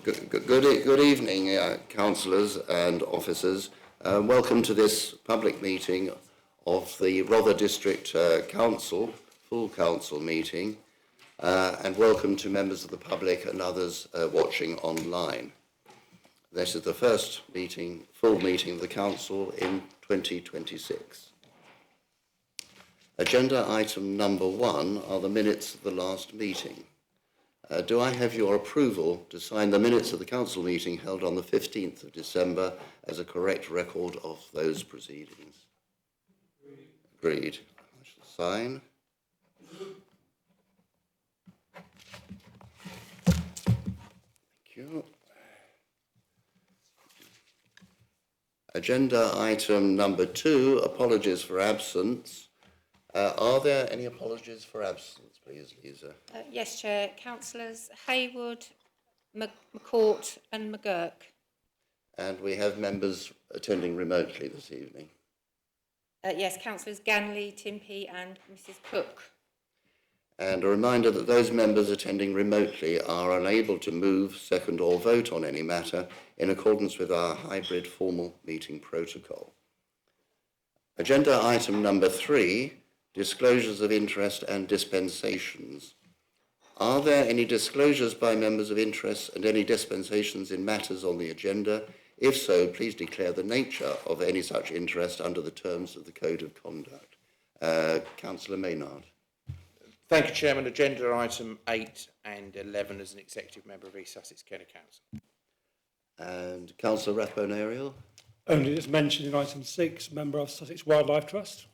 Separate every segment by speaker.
Speaker 1: Good evening, councillors and officers. Welcome to this public meeting of the Rother District Council, full council meeting, and welcome to members of the public and others watching online. This is the first meeting, full meeting of the council in 2026. Agenda item number 1 are the minutes of the last meeting. Do I have your approval to sign the minutes of the council meeting held on the 15th of December as a correct record of those proceedings? Agreed. I shall sign. Thank you. Agenda item number 2, apologies for absence. Are there any apologies for absence, please, Lisa?
Speaker 2: Yes, Chair. Councillors Haywood, McCourt and McGurk.
Speaker 1: And we have members attending remotely this evening.
Speaker 2: Yes, Councillors Ganley, Timpey and Mrs Cook.
Speaker 1: And a reminder that those members attending remotely are unable to move, second or vote on any matter in accordance with our hybrid formal meeting protocol. Agenda item number 3, disclosures of interest and dispensations. Are there any disclosures by members of interest and any dispensations in matters on the agenda? If so, please declare the nature of any such interest under the terms of the Code of Conduct. Councillor Maynard.
Speaker 3: Thank you, Chairman. Agenda item 8 and 11 as an executive member of East Sussex County Council.
Speaker 1: And Councillor Rathbone-Ariel.
Speaker 4: Only as mentioned in item 6, member of Sussex Wildlife Trust.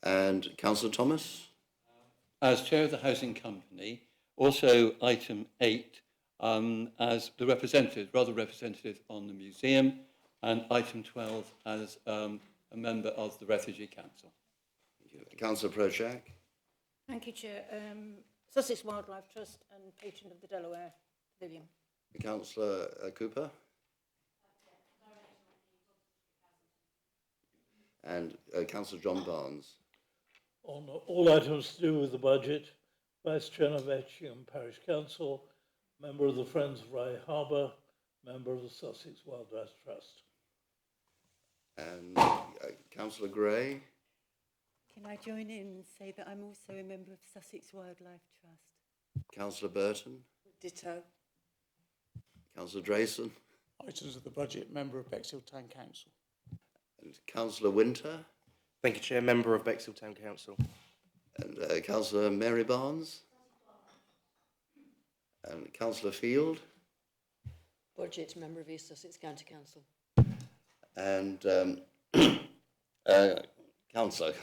Speaker 1: And Councillor Thomas.
Speaker 5: As Chair of the Housing Company, also item 8 as the representative on the museum, and item 12 as a member of the Refugee Council.
Speaker 1: Councillor Prochak.
Speaker 6: Thank you, Chair. Sussex Wildlife Trust and patron of the Delaware Pavilion.
Speaker 1: Councillor Cooper. And Councillor John Barnes.
Speaker 7: On all items to do with the budget, Vice Chair of Etchingham Parish Council, member of the Friends of Rye Harbour, member of the Sussex Wildlife Trust.
Speaker 1: And Councillor Gray.
Speaker 8: Can I join in and say that I'm also a member of Sussex Wildlife Trust?
Speaker 1: Councillor Burton.
Speaker 8: Ditto.
Speaker 1: Councillor Drayson.
Speaker 3: Items of the budget, member of Bexhill Town Council.
Speaker 1: And Councillor Winter.
Speaker 9: Thank you, Chair. Member of Bexhill Town Council.
Speaker 1: And Councillor Mary Barnes. And Councillor Field.
Speaker 8: Budget, member of East Sussex County Council.
Speaker 1: And Councillor.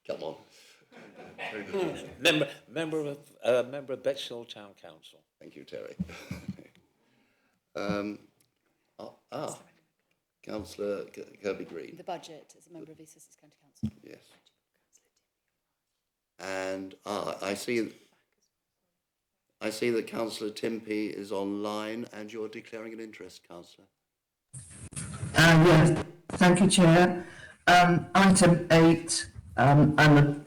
Speaker 1: Come on.
Speaker 10: member of Bexhill Town Council.
Speaker 1: Thank you, Terry. Councillor Kirby Green.
Speaker 8: The budget as a member of East Sussex County Council.
Speaker 1: Yes. And I see that Councillor Timpey is online, and you're declaring an interest, Councillor.
Speaker 11: Yes, thank you, Chair. Item 8, I'm a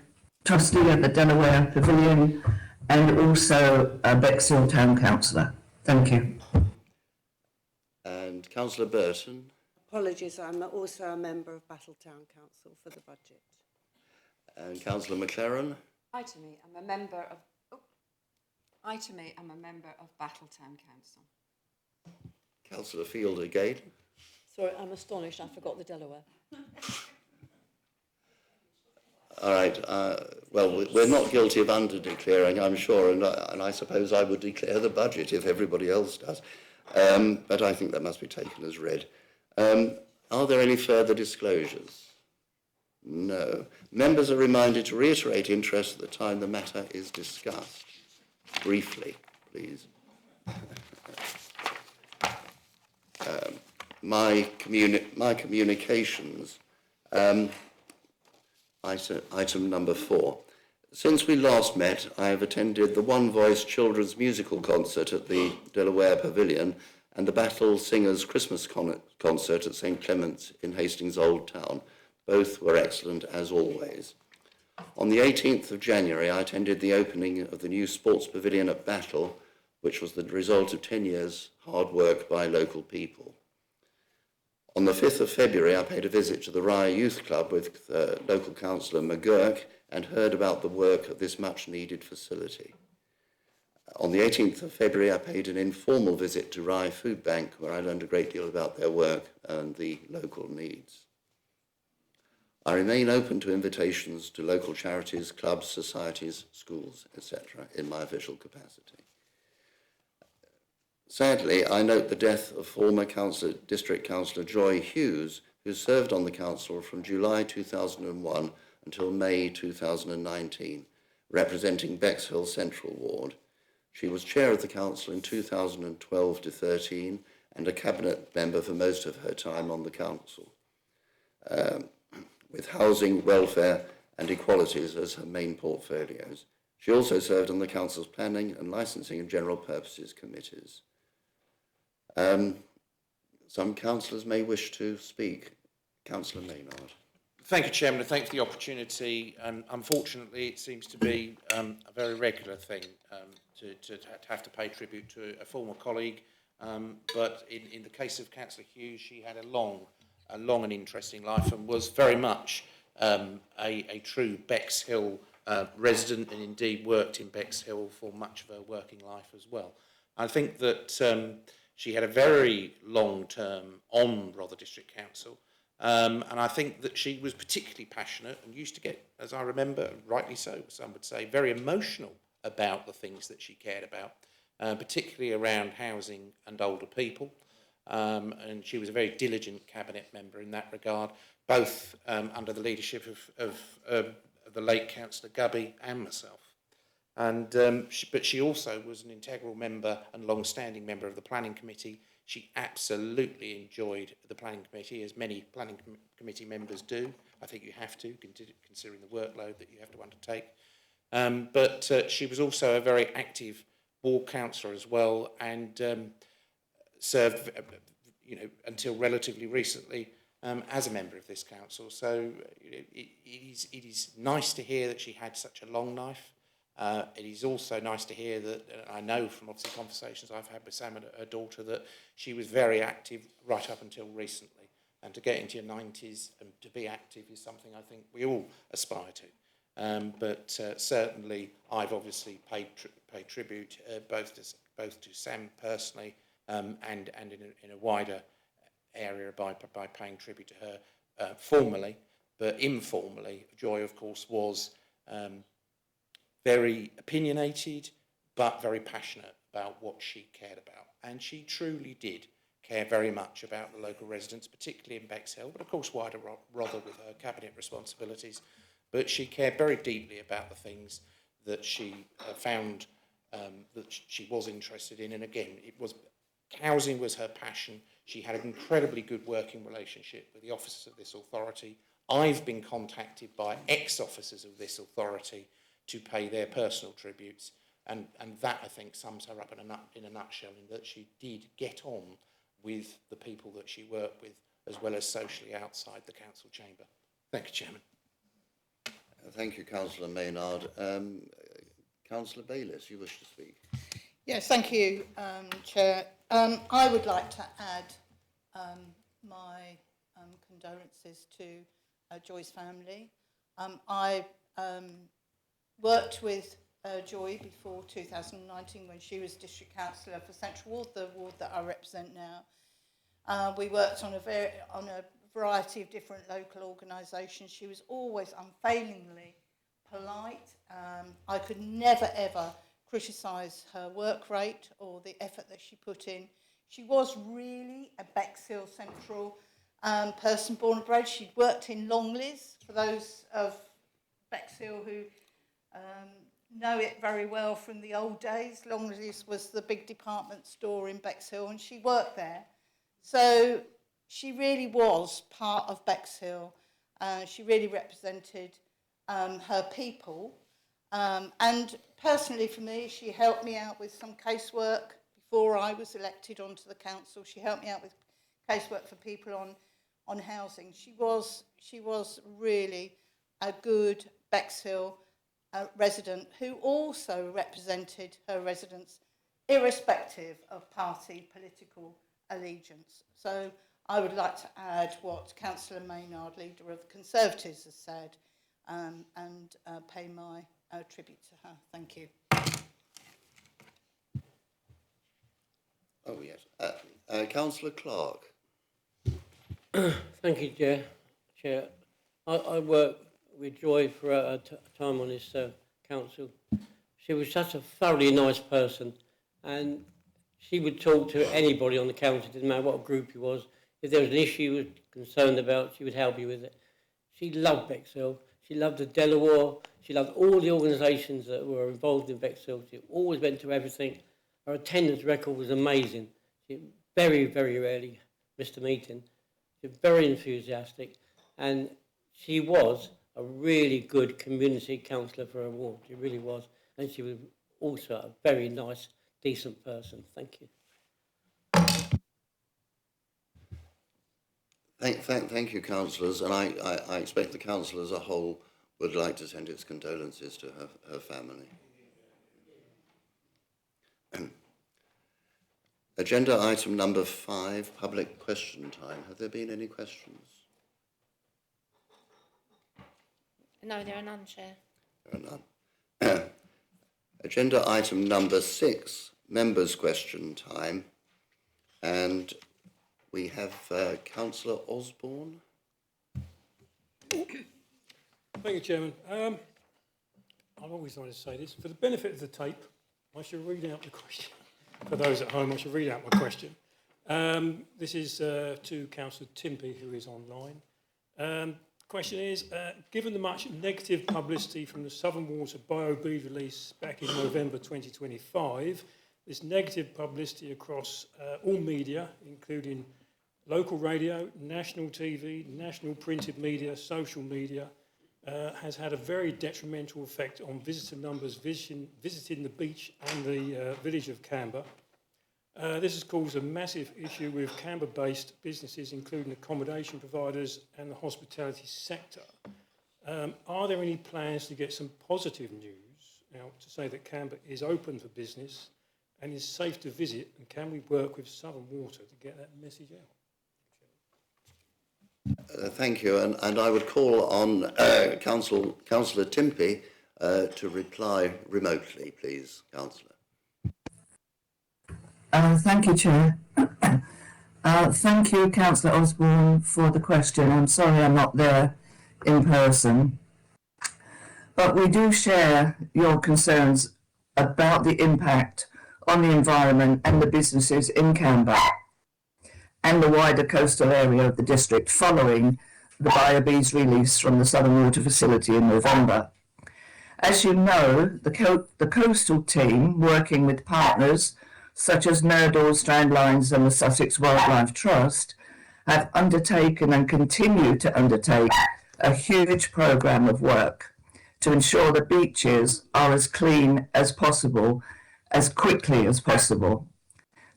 Speaker 11: trustee of the Delaware Pavilion and also a Bexhill Town Councillor. Thank you.
Speaker 1: And Councillor Burton.
Speaker 12: Apologies, I'm also a member of Battletown Council for the budget.
Speaker 1: And Councillor McLaren.
Speaker 13: Item 8, I'm a member of Battletown Council.
Speaker 1: Councillor Field again.
Speaker 8: Sorry, I'm astonished, I forgot the Delaware.
Speaker 1: All right, well, we're not guilty of under-declaring, I'm sure, and I suppose I would declare the budget if everybody else does. But I think that must be taken as read. Are there any further disclosures? No. Members are reminded to reiterate interest at the time the matter is discussed. Briefly, please. My communications. Item number 4. Since we last met, I have attended the One Voice Children's Musical Concert at the Delaware Pavilion and the Battle Singers Christmas Concert at St Clement's in Hastings Old Town. Both were excellent as always. On the 18th of January, I attended the opening of the new Sports Pavilion at Battle, which was the result of 10 years' hard work by local people. On the 5th of February, I paid a visit to the Rye Youth Club with local councillor McGurk and heard about the work of this much-needed facility. On the 18th of February, I paid an informal visit to Rye Food Bank, where I learned a great deal about their work and the local needs. I remain open to invitations to local charities, clubs, societies, schools, etc., in my official capacity. Sadly, I note the death of former District Councillor Joy Hughes, who served on the council from July 2001 until May 2019, representing Bexhill Central Ward. She was chair of the council in 2012 to 13 and a cabinet member for most of her time on the council, with housing, welfare and equalities as her main portfolios. She also served on the council's planning and licensing and general purposes committees. Some councillors may wish to speak. Councillor Maynard.
Speaker 3: Thank you, Chairman, and thanks for the opportunity. Unfortunately, it seems to be a very regular thing to have to pay tribute to a former colleague. But in the case of Councillor Hughes, she had a long and interesting life and was very much a true Bexhill resident, and indeed worked in Bexhill for much of her working life as well. I think that she had a very long term on Rother District Council, and I think that she was particularly passionate and used to get, as I remember, rightly so, some would say, very emotional about the things that she cared about, particularly around housing and older people. And she was a very diligent cabinet member in that regard, both under the leadership of the late Councillor Gubby and myself. And but she also was an integral member and long-standing member of the Planning Committee. She absolutely enjoyed the Planning Committee, as many Planning Committee members do. I think you have to, considering the workload that you have to undertake. But she was also a very active ward councillor as well, and served, until relatively recently as a member of this council. So it is nice to hear that she had such a long life. It is also nice to hear that, I know from obviously conversations I've had with Sam and her daughter, that she was very active right up until recently. And to get into your 90s and to be active is something I think we all aspire to. But certainly I've obviously paid tribute both to Sam personally and in a wider area by paying tribute to her formally, but informally. Joy, of course, was very opinionated, but very passionate about what she cared about. And she truly did care very much about the local residents, particularly in Bexhill, but of course wider Rother with her cabinet responsibilities. But she cared very deeply about the things that she found that she was interested in. And again, housing was her passion. She had an incredibly good working relationship with the officers of this authority. I've been contacted by ex-officers of this authority to pay their personal tributes, and that, I think, sums her up in a nutshell, in that she did get on with the people that she worked with, as well as socially outside the council chamber. Thank you, Chairman.
Speaker 1: Thank you, Councillor Maynard. Councillor Bayliss, you wish to speak?
Speaker 6: Yes, thank you, Chair. I would like to add my condolences to Joy's family. I worked with Joy before 2019 when she was District Councillor for Central Ward, the ward that I represent now. We worked on a variety of different local organisations. She was always unfailingly polite. I could never, ever criticise her work rate or the effort that she put in. She was really a Bexhill Central person, born and bred. She'd worked in Longley's, for those of Bexhill who know it very well from the old days. Longley's was the big department store in Bexhill, and she worked there. So she really was part of Bexhill. She really represented her people. And personally for me, she helped me out with some casework before I was elected onto the council. She helped me out with casework for people on housing. She was really a good Bexhill resident who also represented her residents irrespective of party political allegiance. So I would like to add what Councillor Maynard, leader of the Conservatives, has said, and pay my tribute to her. Thank you.
Speaker 1: Oh, yes. Councillor Clark.
Speaker 14: Thank you, Chair. I worked with Joy for a time on this council. She was such a thoroughly nice person, and she would talk to anybody on the council, didn't matter what group he was. If there was an issue you were concerned about, she would help you with it. She loved Bexhill. She loved the Delaware. She loved all the organisations that were involved in Bexhill. She always went to everything. Her attendance record was amazing. She very, very rarely missed a meeting. She was very enthusiastic, and she was a really good community councillor for her ward. She really was, and she was also a very nice, decent person. Thank you.
Speaker 1: Thank you, councillors, and I expect the council as a whole would like to send its condolences to her family. Agenda item number 5, public question time. Have there been any questions?
Speaker 2: No, there are none, Chair.
Speaker 1: There are none. Agenda item number 6, members' question time. And we have Councillor Osborne.
Speaker 4: Thank you, Chairman. I've always wanted to say this. For the benefit of the tape, I should read out the question. For those at home, I should read out my question. This is to Councillor Timpey, who is online. Question is, given the much negative publicity from the Southern Water BioBead release back in November 2025, this negative publicity across all media, including local radio, national TV, national printed media, social media, has had a very detrimental effect on visitor numbers visiting the beach and the village of Canberra. This has caused a massive issue with Canberra-based businesses, including accommodation providers and the hospitality sector. Are there any plans to get some positive news out to say that Canberra is open for business and is safe to visit, and can we work with Southern Water to get that message out?
Speaker 1: Thank you, and I would call on Councillor Timpey to reply remotely, please, Councillor.
Speaker 11: Thank you, Chair. Thank you, Councillor Osborne, for the question. I'm sorry I'm not there in person, but we do share your concerns about the impact on the environment and the businesses in Canberra and the wider coastal area of the district following the BioBead's release from the Southern Water facility in November. As you know, the coastal team, working with partners such as Nurdall, Strandlines and the Sussex Wildlife Trust, have undertaken and continue to undertake a huge programme of work to ensure the beaches are as clean as possible, as quickly as possible.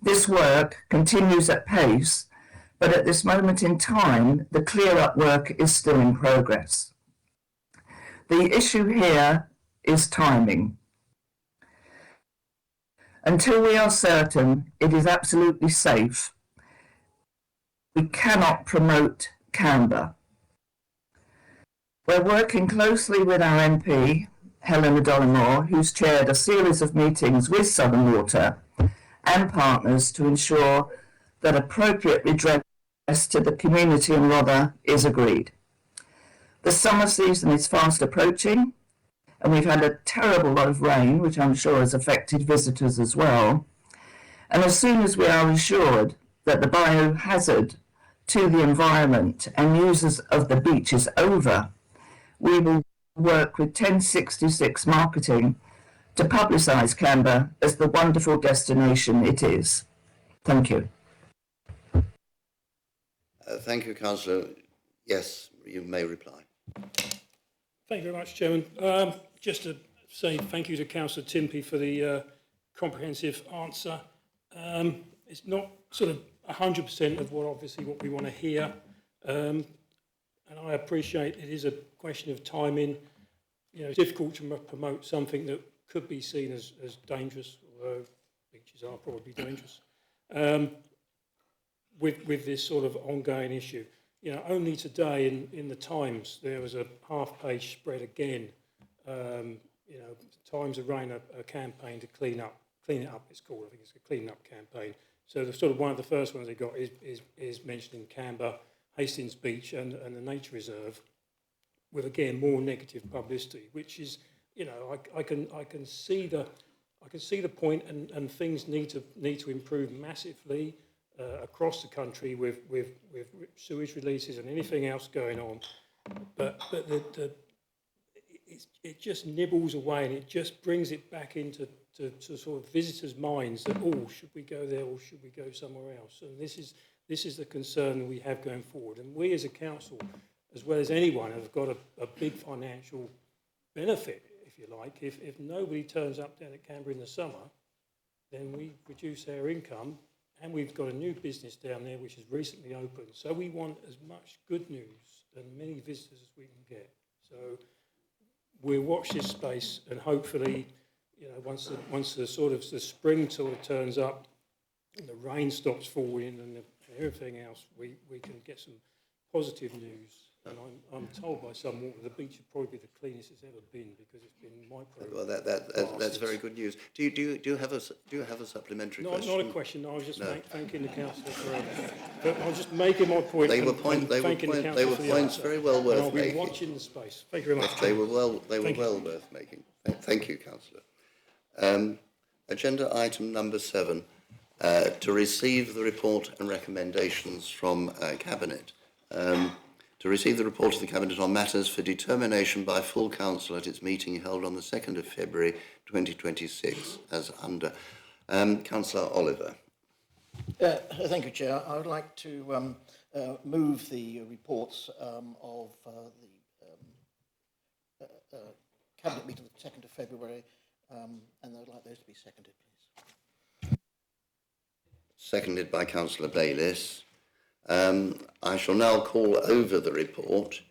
Speaker 11: This work continues at pace, but at this moment in time, the clear-up work is still in progress. The issue here is timing. Until we are certain it is absolutely safe, we cannot promote Canberra. We're working closely with our MP, Helena Dollimore, who's chaired a series of meetings with Southern Water and partners to ensure that appropriate redress to the community in Rother is agreed. The summer season is fast approaching, and we've had a terrible lot of rain, which I'm sure has affected visitors as well. And as soon as we are assured that the biohazard to the environment and users of the beach is over, we will work with 1066 Marketing to publicise Canberra as the wonderful destination it is. Thank you.
Speaker 1: Thank you, Councillor. Yes, you may reply.
Speaker 4: Thank you very much, Chairman. Just to say thank you to Councillor Timpey for the comprehensive answer. It's not sort of 100% of what we want to hear, and I appreciate it is a question of timing. You know, it's difficult to promote something that could be seen as dangerous, although beaches are probably dangerous. With this sort of ongoing issue. You know, only today in the Times there was a half-page spread again. You know, Times are running a campaign to clean it up. It's called. I think it's a clean up campaign. So the sort of one of the first ones they got is mentioning Canberra, Hastings Beach, and the nature reserve, with again more negative publicity, which is, you know, I can see the point, and things need to improve massively. Across the country with sewage releases and anything else going on, but it just nibbles away, and it just brings it back into sort of visitors' minds that, oh, should we go there or should we go somewhere else? And this is the concern that we have going forward. And we as a council, as well as anyone, have got a big financial benefit, if you like. If nobody turns up down at Canberra in the summer, then we reduce our income. And we've got a new business down there which has recently opened. So we want as much good news and many visitors as we can get. So we'll watch this space, and hopefully, you know, once the spring sort of turns up and the rain stops falling and everything else, we can get some positive news. And I'm told by someone that the beach would probably be the cleanest it's ever been, because it's been micro.
Speaker 1: Well, that's very good news. Do you have a supplementary question?
Speaker 4: Not a question. I was just thanking the councillor for. I was just making my point. They were points
Speaker 1: very well worth
Speaker 4: I'll be
Speaker 1: making.
Speaker 4: watching the space. Thank you very much.
Speaker 1: They were well worth making. Thank you, councillor. Agenda item number 7, to receive the report and recommendations from Cabinet. To receive the report of the Cabinet on matters for determination by full council at its meeting held on the 2nd of February 2026, as under. Councillor Oliver.
Speaker 15: Thank you, Chair. I would like to move the reports of the Cabinet meeting of the 2nd of February, and I'd like those to be seconded, please.
Speaker 1: Seconded by Councillor Bayliss. I shall now call over the report.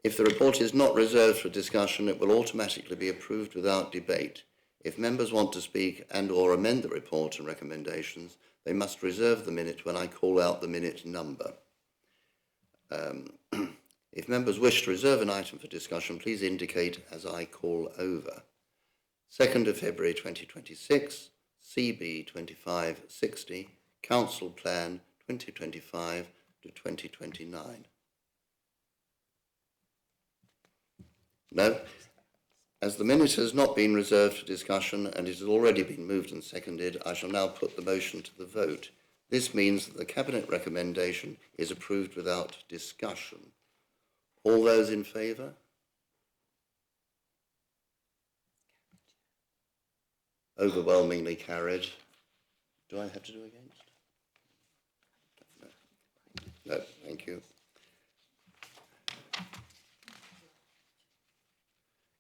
Speaker 1: If the report is not reserved for discussion, it will automatically be approved without debate. If members want to speak and/or amend the report and recommendations, they must reserve the minute when I call out the minute number. If members wish to reserve an item for discussion, please indicate as I call over. 2nd of February 2026, CB 2560, Council Plan 2025 to 2029. No. As the minute has not been reserved for discussion and it has already been moved and seconded, I shall now put the motion to the vote. This means that the Cabinet recommendation is approved without discussion. All those in favour? Overwhelmingly carried. Do I have to do against? No, thank you.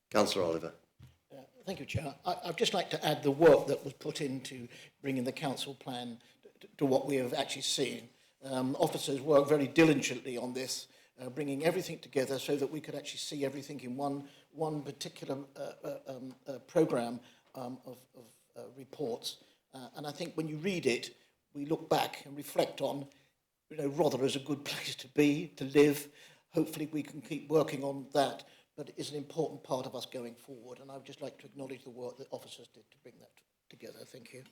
Speaker 1: Councillor Oliver.
Speaker 15: Thank you, Chair. I'd just like to add the work that was put into bringing the council plan to what we have actually seen. Officers worked very diligently on this, bringing everything together so that we could actually see everything in one particular programme of reports. And I think when you read it, we look back and reflect on, you know, Rother is a good place to be, to live. Hopefully we can keep working on that, but it's an important part of us going forward. And I would just like to acknowledge the work that officers did to bring that together. Thank you.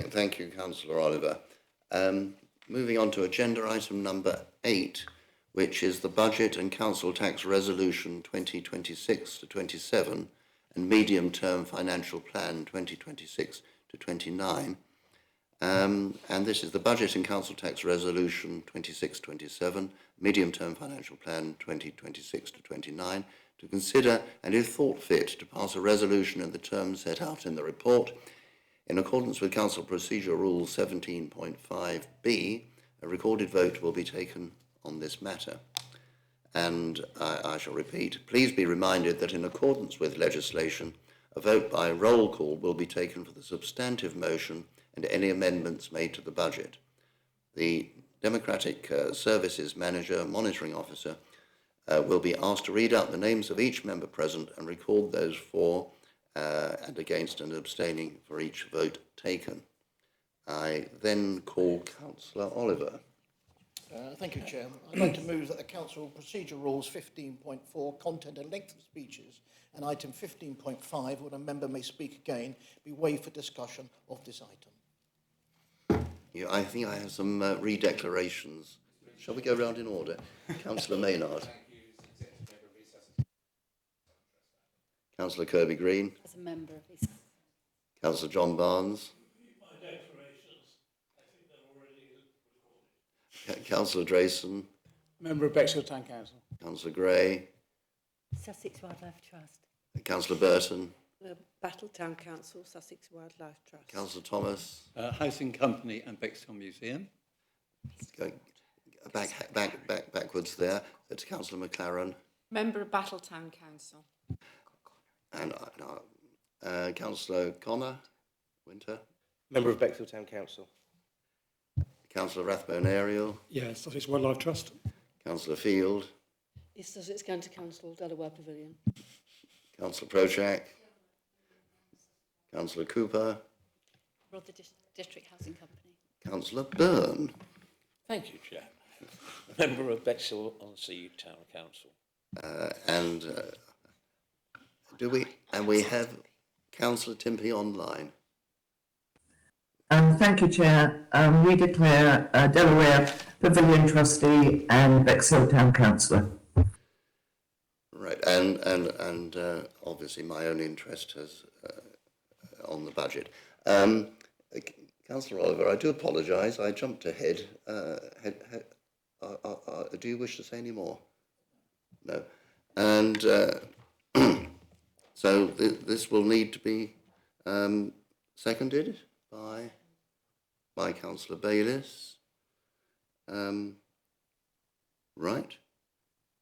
Speaker 1: Thank you, Councillor Oliver. Moving on to agenda item number 8, which is the Budget and Council Tax Resolution 2026 to 27 and Medium-Term Financial Plan 2026 to 29. And this is the Budget and Council Tax Resolution 2627, Medium-Term Financial Plan 2026 to 29, to consider and, if thought fit, to pass a resolution in the terms set out in the report. In accordance with Council Procedure Rule 17.5b, a recorded vote will be taken on this matter. And I shall repeat, please be reminded that in accordance with legislation, a vote by roll call will be taken for the substantive motion and any amendments made to the budget. The Democratic Services Manager, Monitoring Officer, will be asked to read out the names of each member present and record those for and against and abstaining for each vote taken. I then call Councillor Oliver.
Speaker 15: Thank you, Chair. I'd like to move that the Council Procedure Rules 15.4, content and length of speeches, and item 15.5, when a member may speak again, be waived for discussion of this item.
Speaker 1: Yeah, I think I have some re-declarations. Shall we go round in order? Councillor Maynard. Councillor Kirby Green.
Speaker 13: As a member of his...
Speaker 1: Councillor John Barnes. Councillor Drayson.
Speaker 10: Member of Bexhill Town Council.
Speaker 1: Councillor Gray.
Speaker 8: Sussex Wildlife Trust.
Speaker 1: Councillor Burton.
Speaker 12: Battle Town Council, Sussex Wildlife Trust.
Speaker 1: Councillor Thomas.
Speaker 5: Housing Company and Bexhill Museum.
Speaker 1: Go backwards there to Councillor McLaren.
Speaker 13: Member of Battle Town Council.
Speaker 1: And Councillor Connor Winter.
Speaker 9: Member of Bexhill Town Council.
Speaker 1: Councillor Rathbone Ariel.
Speaker 4: Yes, Sussex Wildlife Trust.
Speaker 1: Councillor Field.
Speaker 12: East Sussex County Council, Delaware Pavilion.
Speaker 1: Councillor Prochak. Councillor Cooper.
Speaker 13: Rother District Housing Company.
Speaker 1: Councillor Byrne.
Speaker 10: Thank you, Chair. Member of Bexhill-on-Sea Town Council.
Speaker 1: We have Councillor Timpey online.
Speaker 11: Thank you, Chair. We declare Delaware Pavilion Trustee and Bexhill Town Councillor.
Speaker 1: Right, and obviously my own interest has on the budget. Councillor Oliver, I do apologise. I jumped ahead. Do you wish to say any more? No. And so this will need to be seconded by Councillor Bayliss. Right.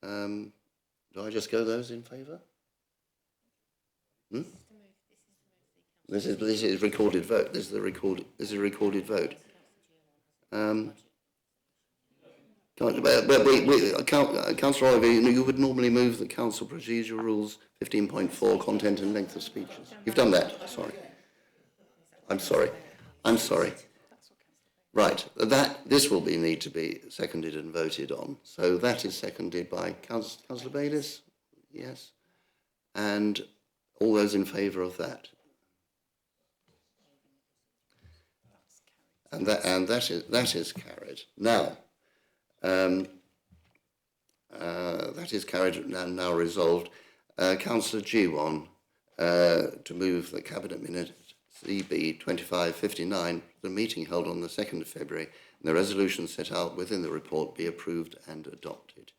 Speaker 1: Do I just go those in favour? This is recorded vote. This is a recorded vote. Councillor Oliver, you would normally move the Council Procedure Rules 15.4, content and length of speeches. You've done that. Sorry. I'm sorry. Right. This will need to be seconded and voted on. So that is seconded by Councillor Bayliss. Yes. And all those in favour of that. And that is carried. Now, that is carried and now resolved. Councillor G1 to move the Cabinet Minute CB 2559, the meeting held on the 2nd of February, and the resolution set out within the report be approved and adopted.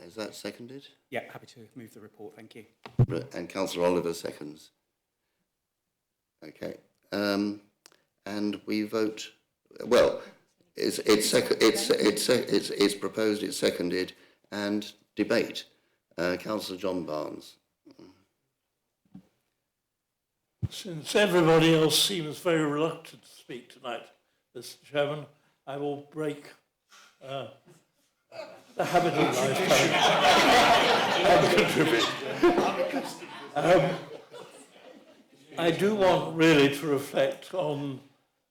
Speaker 1: Is that seconded?
Speaker 16: Yeah, happy to move the report, thank you.
Speaker 1: And Councillor Oliver seconds. Okay. And we vote. Well, it's proposed, it's seconded, and debate. Councillor John Barnes.
Speaker 7: Since everybody else seems very reluctant to speak tonight, Mr. Chairman, I will break the habit of lifetime. I do want really to reflect on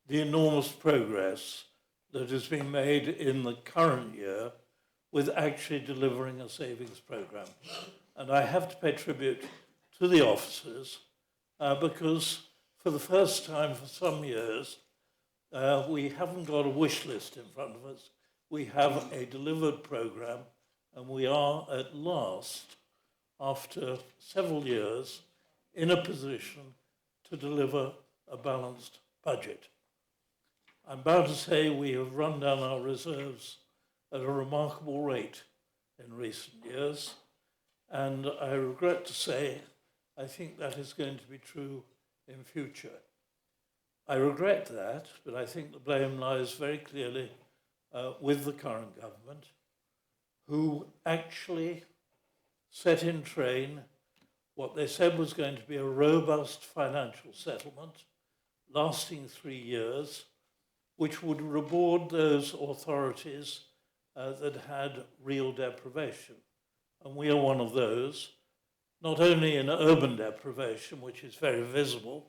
Speaker 7: the enormous progress that has been made in the current year with actually delivering a savings programme. And I have to pay tribute to the officers because for the first time for some years, we haven't got a wish list in front of us. We have a delivered programme, and we are at last, after several years, in a position to deliver a balanced budget. I'm bound to say we have run down our reserves at a remarkable rate in recent years, and I regret to say I think that is going to be true in future. I regret that, but I think the blame lies very clearly with the current government, who actually set in train what they said was going to be a robust financial settlement lasting 3 years, which would reward those authorities that had real deprivation. And we are one of those. not only in urban deprivation, which is very visible,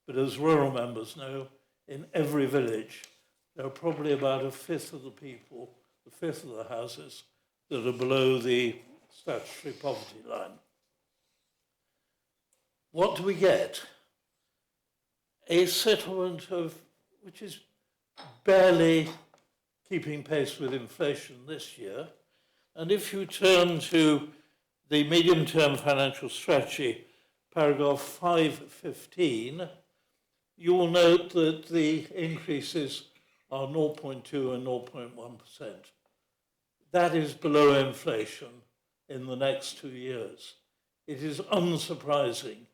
Speaker 7: but as rural members know, in every village, there are probably about a fifth of the people, a fifth of the houses that are below the statutory poverty line. What do we get? A settlement which is barely keeping pace with inflation this year. And if you turn to the medium-term financial strategy, paragraph 515, you will note that the increases are 0.2 and 0.1%. That is below inflation in the next 2 years. It is unsurprising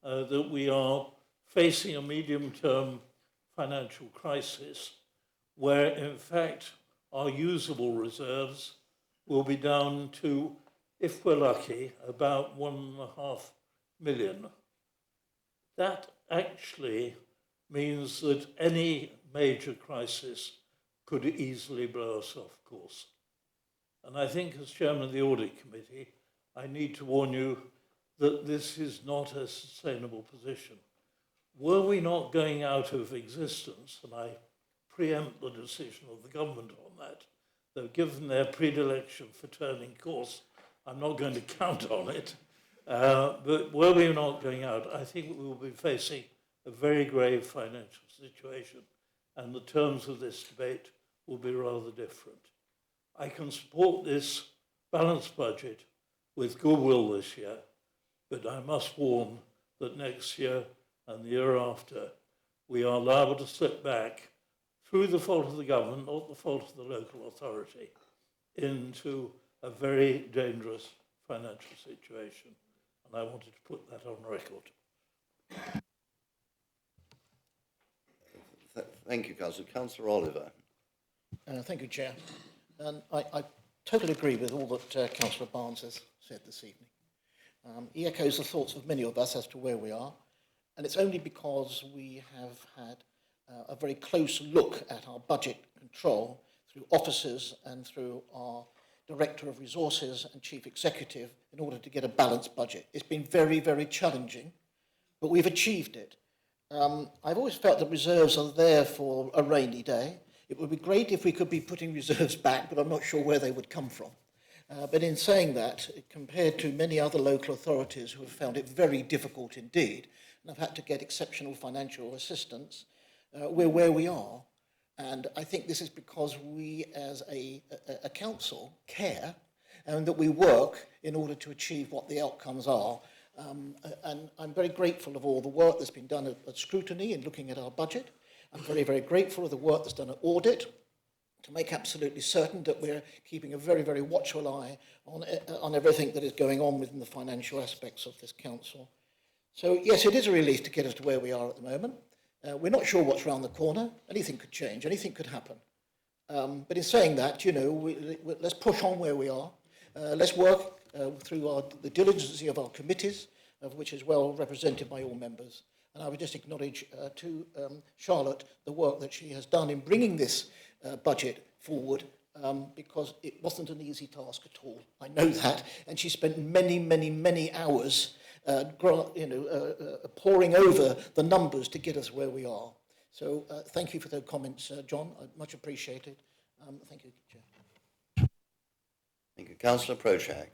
Speaker 7: that we are facing a medium-term financial crisis where, in fact, our usable reserves will be down to, if we're lucky, about 1.5 million. That actually means that any major crisis could easily blow us off course. And I think, as chairman of the Audit Committee, I need to warn you that this is not a sustainable position. Were we not going out of existence, and I preempt the decision of the government on that, though given their predilection for turning course, I'm not going to count on it, but were we not going out, I think we will be facing a very grave financial situation, and the terms of this debate will be rather different. I can support this balanced budget with goodwill this year, but I must warn that next year and the year after, we are liable to slip back through the fault of the government, not the fault of the local authority, into a very dangerous financial situation. And I wanted to put that on record.
Speaker 1: Thank you, Councillor. Councillor Oliver.
Speaker 15: Thank you, Chair. And I totally agree with all that Councillor Barnes has said this evening. He echoes the thoughts of many of us as to where we are, and it's only because we have had a very close look at our budget control through officers and through our Director of Resources and Chief Executive in order to get a balanced budget. It's been very, very challenging, but we've achieved it. I've always felt that reserves are there for a rainy day. It would be great if we could be putting reserves back, but I'm not sure where they would come from. But in saying that, compared to many other local authorities who have found it very difficult indeed, and have had to get exceptional financial assistance, we're where we are. And I think this is because we as a council care and that we work in order to achieve what the outcomes are. And I'm very grateful of all the work that's been done at scrutiny in looking at our budget. I'm very, very grateful of the work that's done at audit to make absolutely certain that we're keeping a very, very watchful eye on everything that is going on within the financial aspects of this council. So, yes, it is a relief to get us to where we are at the moment. We're not sure what's around the corner. Anything could change. Anything could happen. But in saying that, you know, let's push on where we are. Let's work through the diligence of our committees, of which is well represented by all members. And I would just acknowledge to Charlotte the work that she has done in bringing this budget forward, because it wasn't an easy task at all. I know that. And she spent many, many, many hours poring over the numbers to get us where we are. So thank you for those comments, John. Much appreciated. Thank you, Chair.
Speaker 1: Thank you. Councillor Prochak.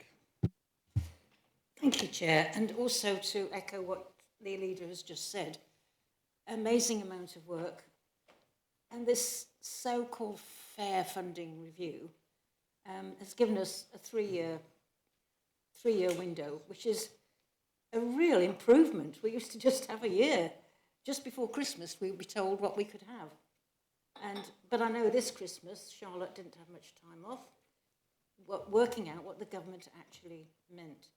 Speaker 17: Thank you, Chair. And also to echo what the leader has just said, amazing amount of work. And this so-called fair funding review has given us a three-year window, which is a real improvement. We used to just have a year. Just before Christmas, we would be told what we could have. But I know this Christmas, Charlotte didn't have much time off, working out what the government actually meant.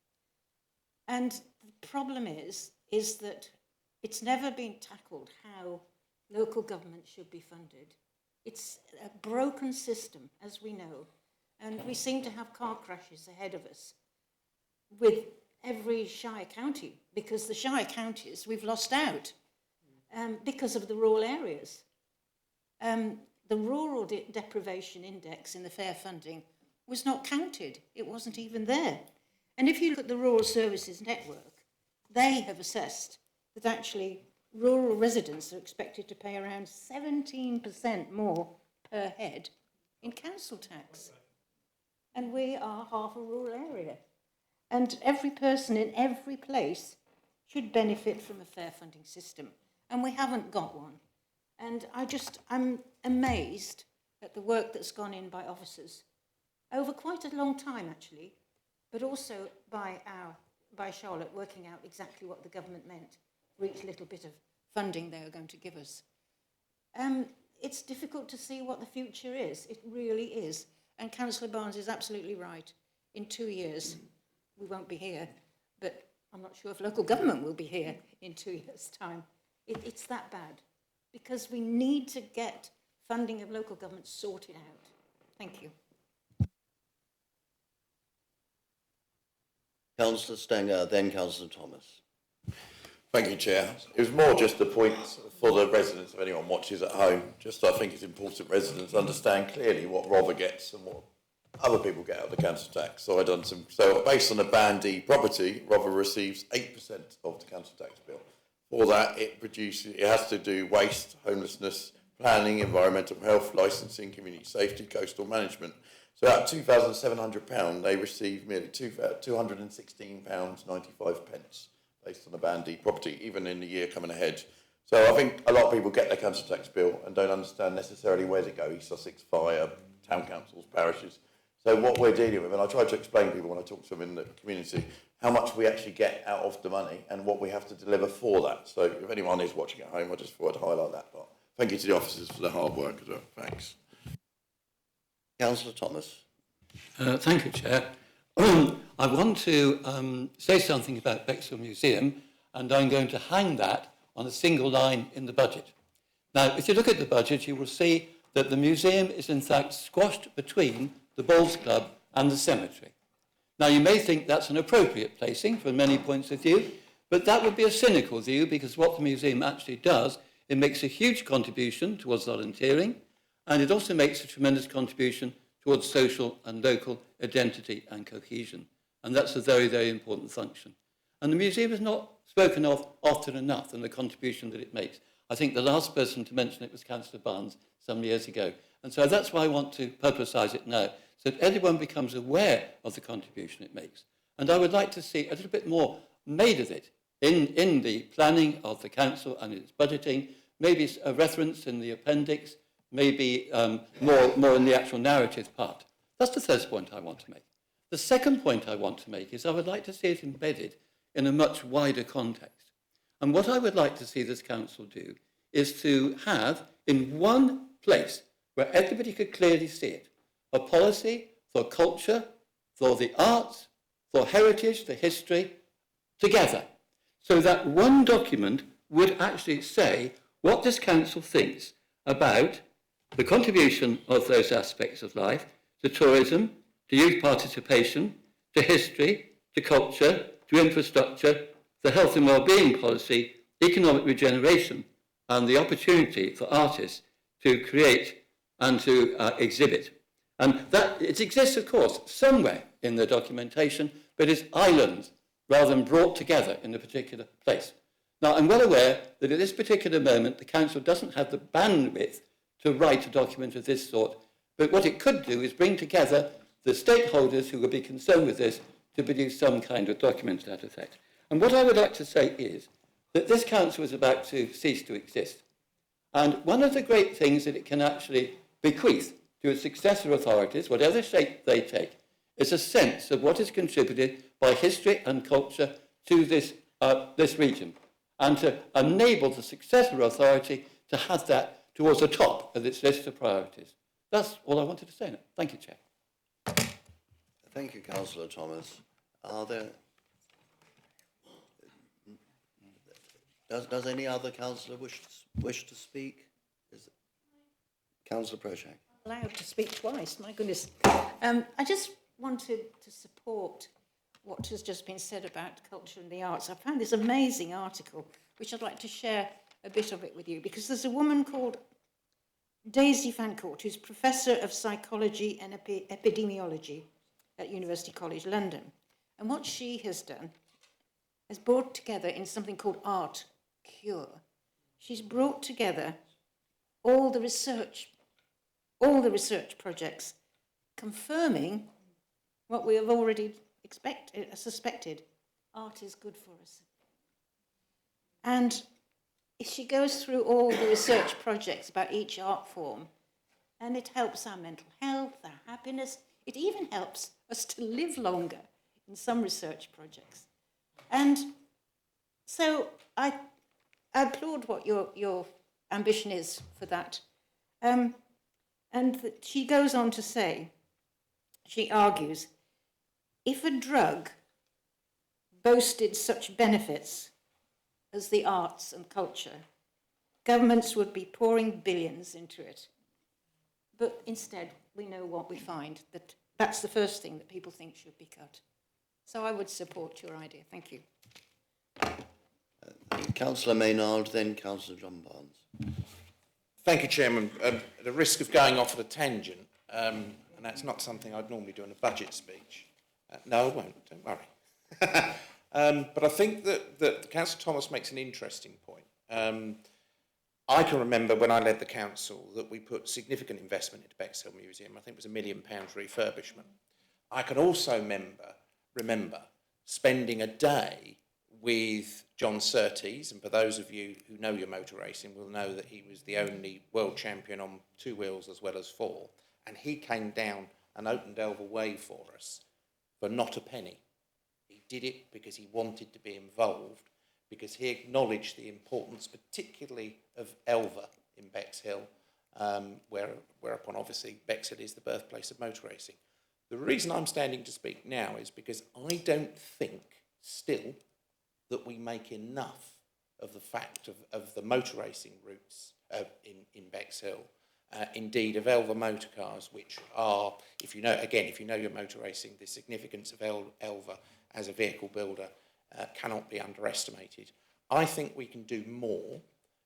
Speaker 17: And the problem is that it's never been tackled how local government should be funded. It's a broken system, as we know, and we seem to have car crashes ahead of us with every shire county, because the shire counties we've lost out because of the rural areas. The rural deprivation index in the fair funding was not counted. It wasn't even there. And if you look at the Rural Services Network, they have assessed that actually rural residents are expected to pay around 17% more per head in council tax. And we are half a rural area. And every person in every place should benefit from a fair funding system. And we haven't got one. And I'm amazed at the work that's gone in by officers over quite a long time, actually, but also by Charlotte working out exactly what the government meant for each little bit of funding they were going to give us. It's difficult to see what the future is. It really is. And Councillor Barnes is absolutely right. In 2 years, we won't be here, but I'm not sure if local government will be here in 2 years' time. It's that bad, because we need to get funding of local government sorted out. Thank you.
Speaker 1: Councillor Stenger, then Councillor Thomas.
Speaker 18: Thank you, Chair. It was more just a point for the residents, if anyone watches at home. Just I think it's important residents understand clearly what Rother gets and what other people get out of the council tax. So based on a Band D property, Rother receives 8% of the council tax bill. For that, it has to do waste, homelessness, planning, environmental health, licensing, community safety, coastal management. So at £2,700, they receive merely £216.95 based on a Band D property, even in the year coming ahead. So I think a lot of people get their council tax bill and don't understand necessarily where to go, East Sussex Fire, town councils, parishes. So what we're dealing with, and I try to explain to people when I talk to them in the community, how much we actually get out of the money and what we have to deliver for that. So if anyone is watching at home, I just thought I'd highlight that part. Thank you to the officers for their hard work as well. Thanks.
Speaker 1: Councillor Thomas.
Speaker 5: Thank you, Chair. I want to say something about Bexhill Museum, and I'm going to hang that on a single line in the budget. Now, if you look at the budget, you will see that the museum is in fact squashed between the Bowls Club and the cemetery. Now, you may think that's an appropriate placing from many points of view, but that would be a cynical view, because what the museum actually does, it makes a huge contribution towards volunteering, and it also makes a tremendous contribution towards social and local identity and cohesion. And that's a very, very important function. And the museum is not spoken of often enough, and the contribution that it makes. I think the last person to mention it was Councillor Barnes some years ago. And so that's why I want to publicise it now, so that everyone becomes aware of the contribution it makes. And I would like to see a little bit more made of it in the planning of the council and its budgeting, maybe a reference in the appendix, maybe more in the actual narrative part. That's the first point I want to make. The second point I want to make is I would like to see it embedded in a much wider context. And what I would like to see this council do is to have in one place where everybody could clearly see it, a policy for culture, for the arts, for heritage, for history, together. So that one document would actually say what this council thinks about the contribution of those aspects of life to tourism, to youth participation, to history, to culture, to infrastructure, the health and well-being policy, economic regeneration, and the opportunity for artists to create and to exhibit. And that it exists, of course, somewhere in the documentation, but it's islands rather than brought together in a particular place. Now, I'm well aware that at this particular moment, the council doesn't have the bandwidth to write a document of this sort, but what it could do is bring together the stakeholders who would be concerned with this to produce some kind of document to that effect. And what I would like to say is that this council is about to cease to exist. And one of the great things that it can actually bequeath to its successor authorities, whatever shape they take, is a sense of what is contributed by history and culture to this region, and to enable the successor authority to have that towards the top of its list of priorities. That's all I wanted to say now. Thank you, Chair.
Speaker 1: Thank you, Councillor Thomas. Are there... Does any other councillor wish to speak? Councillor Prochak.
Speaker 17: Allowed to speak twice, my goodness. I just wanted to support what has just been said about culture and the arts. I found this amazing article, which I'd like to share a bit of it with you, because there's a woman called Daisy Fancourt, who's Professor of Psychology and Epidemiology at University College London. And what she has done is brought together in something called Art Cure. She's brought together all the research projects, confirming what we have already suspected. Art is good for us. And she goes through all the research projects about each art form, and it helps our mental health, our happiness. It even helps us to live longer in some research projects. And so I applaud what your ambition is for that. She goes on to say, she argues, if a drug boasted such benefits as the arts and culture, governments would be pouring billions into it. But instead, we know what we find, that that's the first thing that people think should be cut. So I would support your idea. Thank you.
Speaker 1: Councillor Maynard, then Councillor John Barnes.
Speaker 3: Thank you, Chairman. At the risk of going off at a tangent, and that's not something I'd normally do in a budget speech. No, I won't, don't worry. But I think that Councillor Thomas makes an interesting point. I can remember when I led the council that we put significant investment into Bexhill Museum. I think it was £1 million refurbishment. I can also remember spending a day with John Surtees, and for those of you who know your motor racing will know that he was the only world champion on 2 wheels as well as 4, and he came down and opened Elva Way for us for not a penny. He did it because he wanted to be involved, because he acknowledged the importance particularly of Elva in Bexhill, whereupon obviously Bexhill is the birthplace of motor racing. The reason I'm standing to speak now is because I don't think still that we make enough of the fact of the motor racing routes in Bexhill, indeed of Elva motor cars, which are, if you know your motor racing, the significance of Elva as a vehicle builder cannot be underestimated. I think we can do more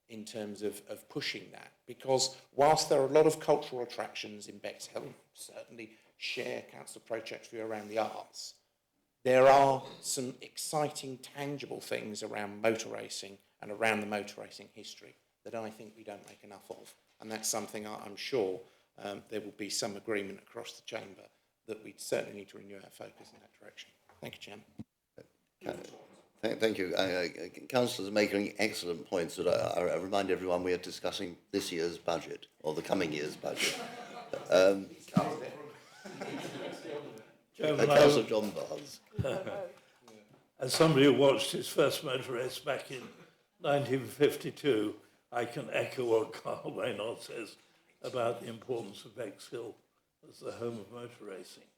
Speaker 3: in terms of pushing that, because whilst there are a lot of cultural attractions in Bexhill, certainly share Councillor Prochek's view around the arts, there are some exciting, tangible things around motor racing and around the motor racing history that I think we don't make enough of. And that's something I'm sure there will be some agreement across the chamber that we certainly need to renew our focus in that direction. Thank you, Chairman.
Speaker 1: Thank you. Councillors are making excellent points that I remind everyone we are discussing this year's budget, or the coming year's budget. Councillor John Barnes.
Speaker 7: As somebody who watched his first motor race back in 1952, I can echo what Carl Maynard says about the importance of Bexhill as the home of motor racing.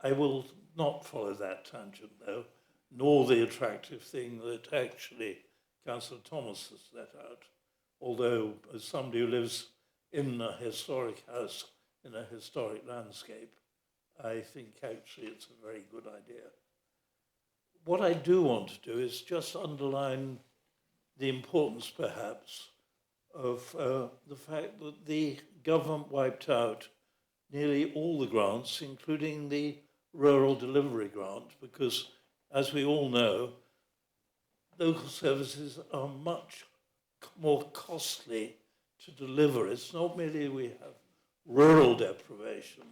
Speaker 7: I will not follow that tangent, though, nor the attractive thing that actually Councillor Thomas has set out, although as somebody who lives in a historic house in a historic landscape, I think actually it's a very good idea. What I do want to do is just underline the importance, perhaps, of the fact that the government wiped out nearly all the grants, including the rural delivery grant, because, as we all know, local services are much more costly to deliver. It's not merely we have rural deprivation,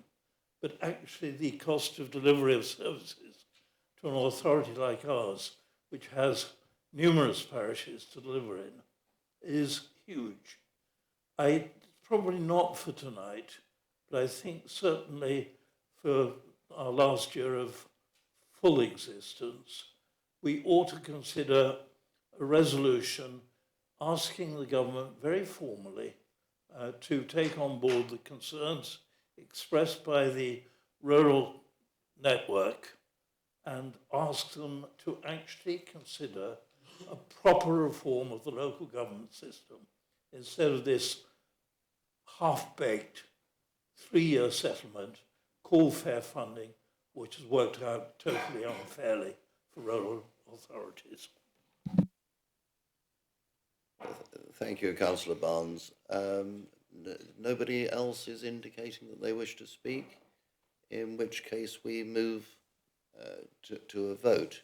Speaker 7: but actually the cost of delivery of services to an authority like ours, which has numerous parishes to deliver in, is huge. Probably not for tonight, but I think certainly for our last year of full existence, we ought to consider a resolution asking the government very formally to take on board the concerns expressed by the rural network and ask them to actually consider a proper reform of the local government system instead of this half-baked 3-year settlement called fair funding, which has worked out totally unfairly for rural authorities.
Speaker 1: Thank you, Councillor Barnes. Nobody else is indicating that they wish to speak. in which case we move to a vote.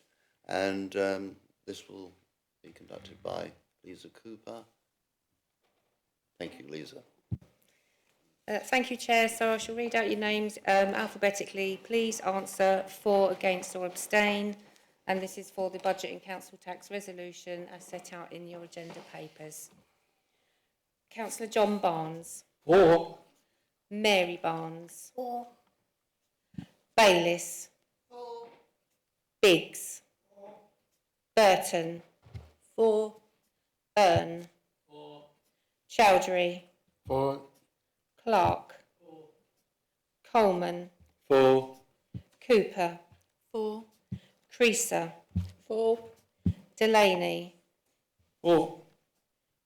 Speaker 1: And this will be conducted by Lisa Cooper. Thank you, Lisa.
Speaker 2: Thank you, Chair. So I shall read out your names alphabetically. Please answer for, against or abstain. And this is for the Budget and Council Tax Resolution as set out in your agenda papers. Councillor John Barnes.
Speaker 7: For.
Speaker 2: Mary Barnes.
Speaker 6: For.
Speaker 2: Bayliss.
Speaker 6: For.
Speaker 2: Biggs. For. Burton.
Speaker 6: For.
Speaker 2: Byrne.
Speaker 7: For.
Speaker 2: Chowdhury.
Speaker 7: For.
Speaker 2: Clark. For. Coleman.
Speaker 7: For.
Speaker 2: Cooper.
Speaker 6: For.
Speaker 2: Creaser.
Speaker 6: For.
Speaker 2: Delaney.
Speaker 7: For.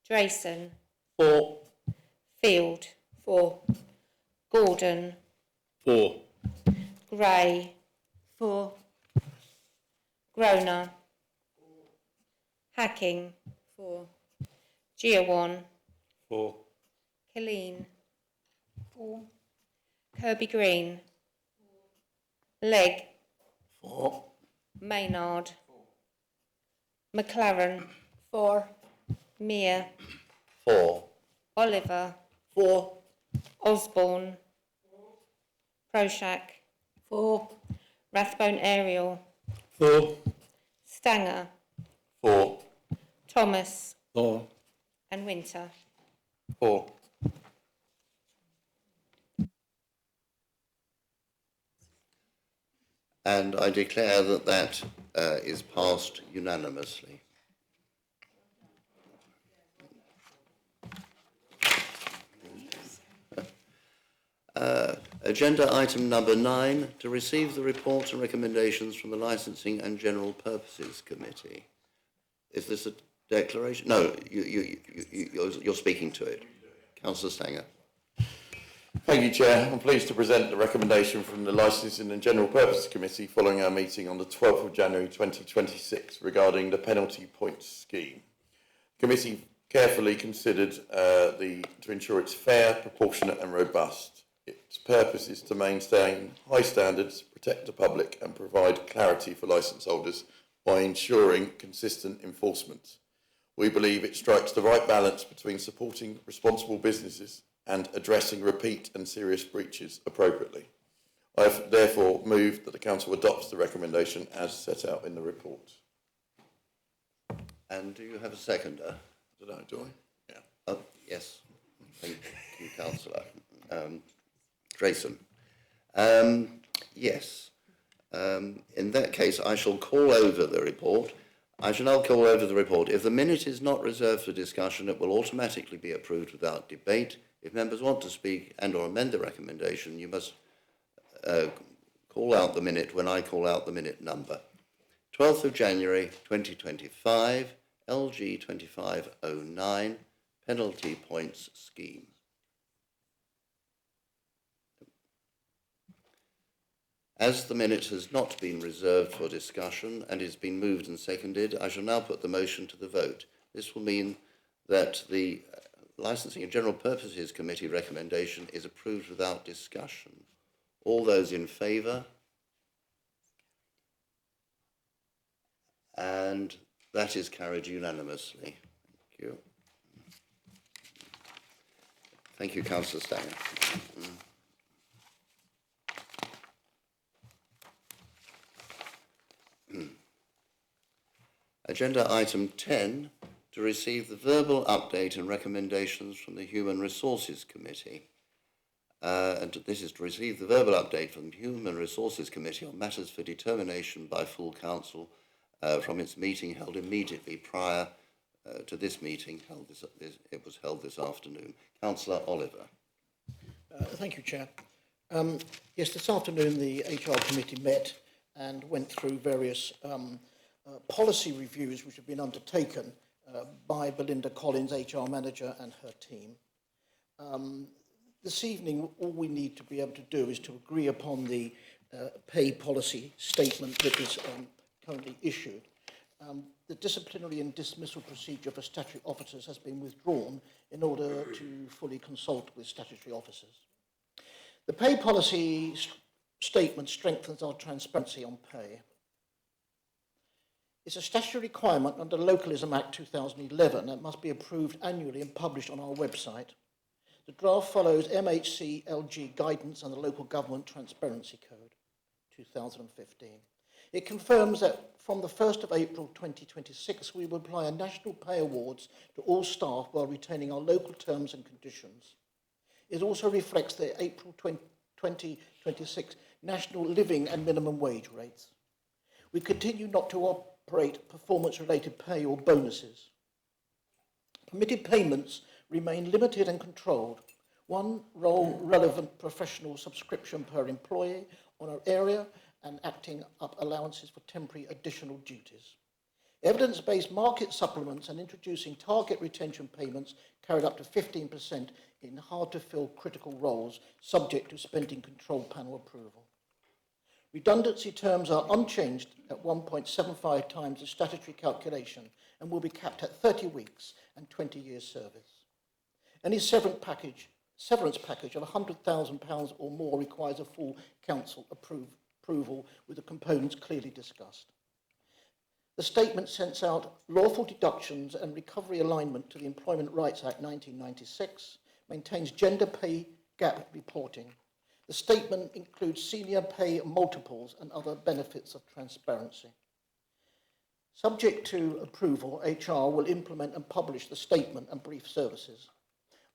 Speaker 2: Drayson.
Speaker 7: For.
Speaker 2: Field.
Speaker 6: For.
Speaker 2: Gordon.
Speaker 7: For.
Speaker 2: Gray.
Speaker 6: For.
Speaker 2: Groner. Hacking.
Speaker 6: For.
Speaker 2: Giawan.
Speaker 7: For.
Speaker 2: Killeen.
Speaker 6: For.
Speaker 2: Kirby Green. Legg.
Speaker 7: For.
Speaker 2: Maynard. McLaren.
Speaker 6: For.
Speaker 2: Mear.
Speaker 1: For.
Speaker 2: Oliver.
Speaker 6: For.
Speaker 2: Osborne. Proshak.
Speaker 6: For.
Speaker 2: Rathbone Ariel.
Speaker 7: For.
Speaker 2: Stanger.
Speaker 18: For.
Speaker 2: Thomas.
Speaker 7: For.
Speaker 2: And Winter.
Speaker 18: For.
Speaker 1: And I declare that that is passed unanimously. Agenda item number 9, to receive the reports and recommendations from the Licensing and General Purposes Committee. Is this a declaration? No, you're speaking to it. Councillor Stanger.
Speaker 18: Thank you, Chair. I'm pleased to present the recommendation from the Licensing and General Purposes Committee following our meeting on the 12th of January 2026 regarding the penalty points scheme. The committee carefully considered to ensure it's fair, proportionate and robust. Its purpose is to maintain high standards, protect the public and provide clarity for licence holders by ensuring consistent enforcement. We believe it strikes the right balance between supporting responsible businesses and addressing repeat and serious breaches appropriately. I have therefore moved that the Council adopts the recommendation as set out in the report.
Speaker 1: And do you have a seconder?
Speaker 18: Do I? Yeah.
Speaker 1: Oh, yes. Thank you, Councillor. Drayson. Yes. In that case, I shall call over the report. I shall now call over the report. If the minute is not reserved for discussion, it will automatically be approved without debate. If members want to speak and or amend the recommendation, you must call out the minute when I call out the minute number. 12th of January 2025, LG 2509, penalty points scheme. As the minute has not been reserved for discussion and is been moved and seconded, I shall now put the motion to the vote. This will mean that the Licensing and General Purposes Committee recommendation is approved without discussion. All those in favour? And that is carried unanimously. Thank you. Thank you, Councillor Stanger. Agenda item 10, to receive the verbal update and recommendations from the Human Resources Committee. And this is to receive the verbal update from the Human Resources Committee on matters for determination by full council from its meeting held immediately prior to this meeting. It was held this afternoon. Councillor Oliver.
Speaker 15: Thank you, Chair. Yes, this afternoon the HR Committee met and went through various policy reviews which have been undertaken by Belinda Collins, HR Manager, and her team. This evening, all we need to be able to do is to agree upon the pay policy statement that is currently issued. The disciplinary and dismissal procedure for statutory officers has been withdrawn in order to fully consult with statutory officers. The pay policy statement strengthens our transparency on pay. It's a statutory requirement under Localism Act 2011 that must be approved annually and published on our website. The draft follows MHC LG guidance and the Local Government Transparency Code 2015. It confirms that from the 1st of April 2026, we will apply a national pay awards to all staff while retaining our local terms and conditions. It also reflects the April 2026 national living and minimum wage rates. We continue not to operate performance-related pay or bonuses. Permitted payments remain limited and controlled. One role-relevant professional subscription per employee on our area and acting up allowances for temporary additional duties. Evidence-based market supplements and introducing target retention payments carried up to 15% in hard-to-fill critical roles subject to spending control panel approval. Redundancy terms are unchanged at 1.75 times the statutory calculation and will be capped at 30 weeks and 20 years service. Any severance package of £100,000 or more requires a full council approval with the components clearly discussed. The statement sets out lawful deductions and recovery alignment to the Employment Rights Act 1996, maintains gender pay gap reporting. The statement includes senior pay multiples and other benefits of transparency. Subject to approval, HR will implement and publish the statement and brief services.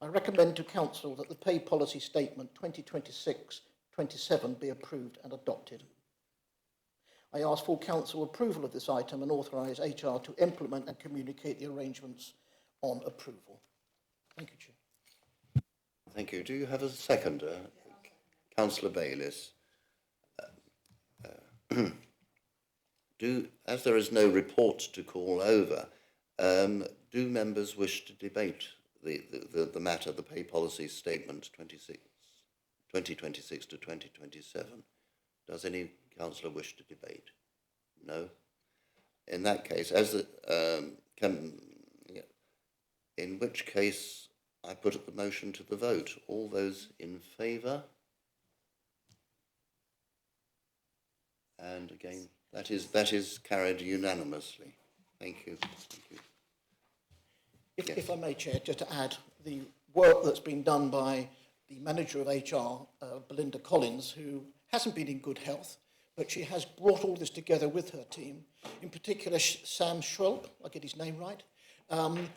Speaker 15: I recommend to Council that the Pay Policy Statement 2026-27 be approved and adopted. I ask full Council approval of this item and authorise HR to implement and communicate the arrangements on approval. Thank you, Chair.
Speaker 1: Thank you. Do you have a seconder? Councillor Bayliss. As there is no report to call over, do members wish to debate the matter, the Pay Policy Statement 2026 to 2027? Does any councillor wish to debate? No? In that case, in which case I put the motion to the vote. All those in favour? And again, that is carried unanimously. Thank you. Thank you.
Speaker 15: If I may, Chair, just to add, the work that's been done by the manager of HR, Belinda Collins, who hasn't been in good health, but she has brought all this together with her team, in particular Sam Schwelp, I get his name right,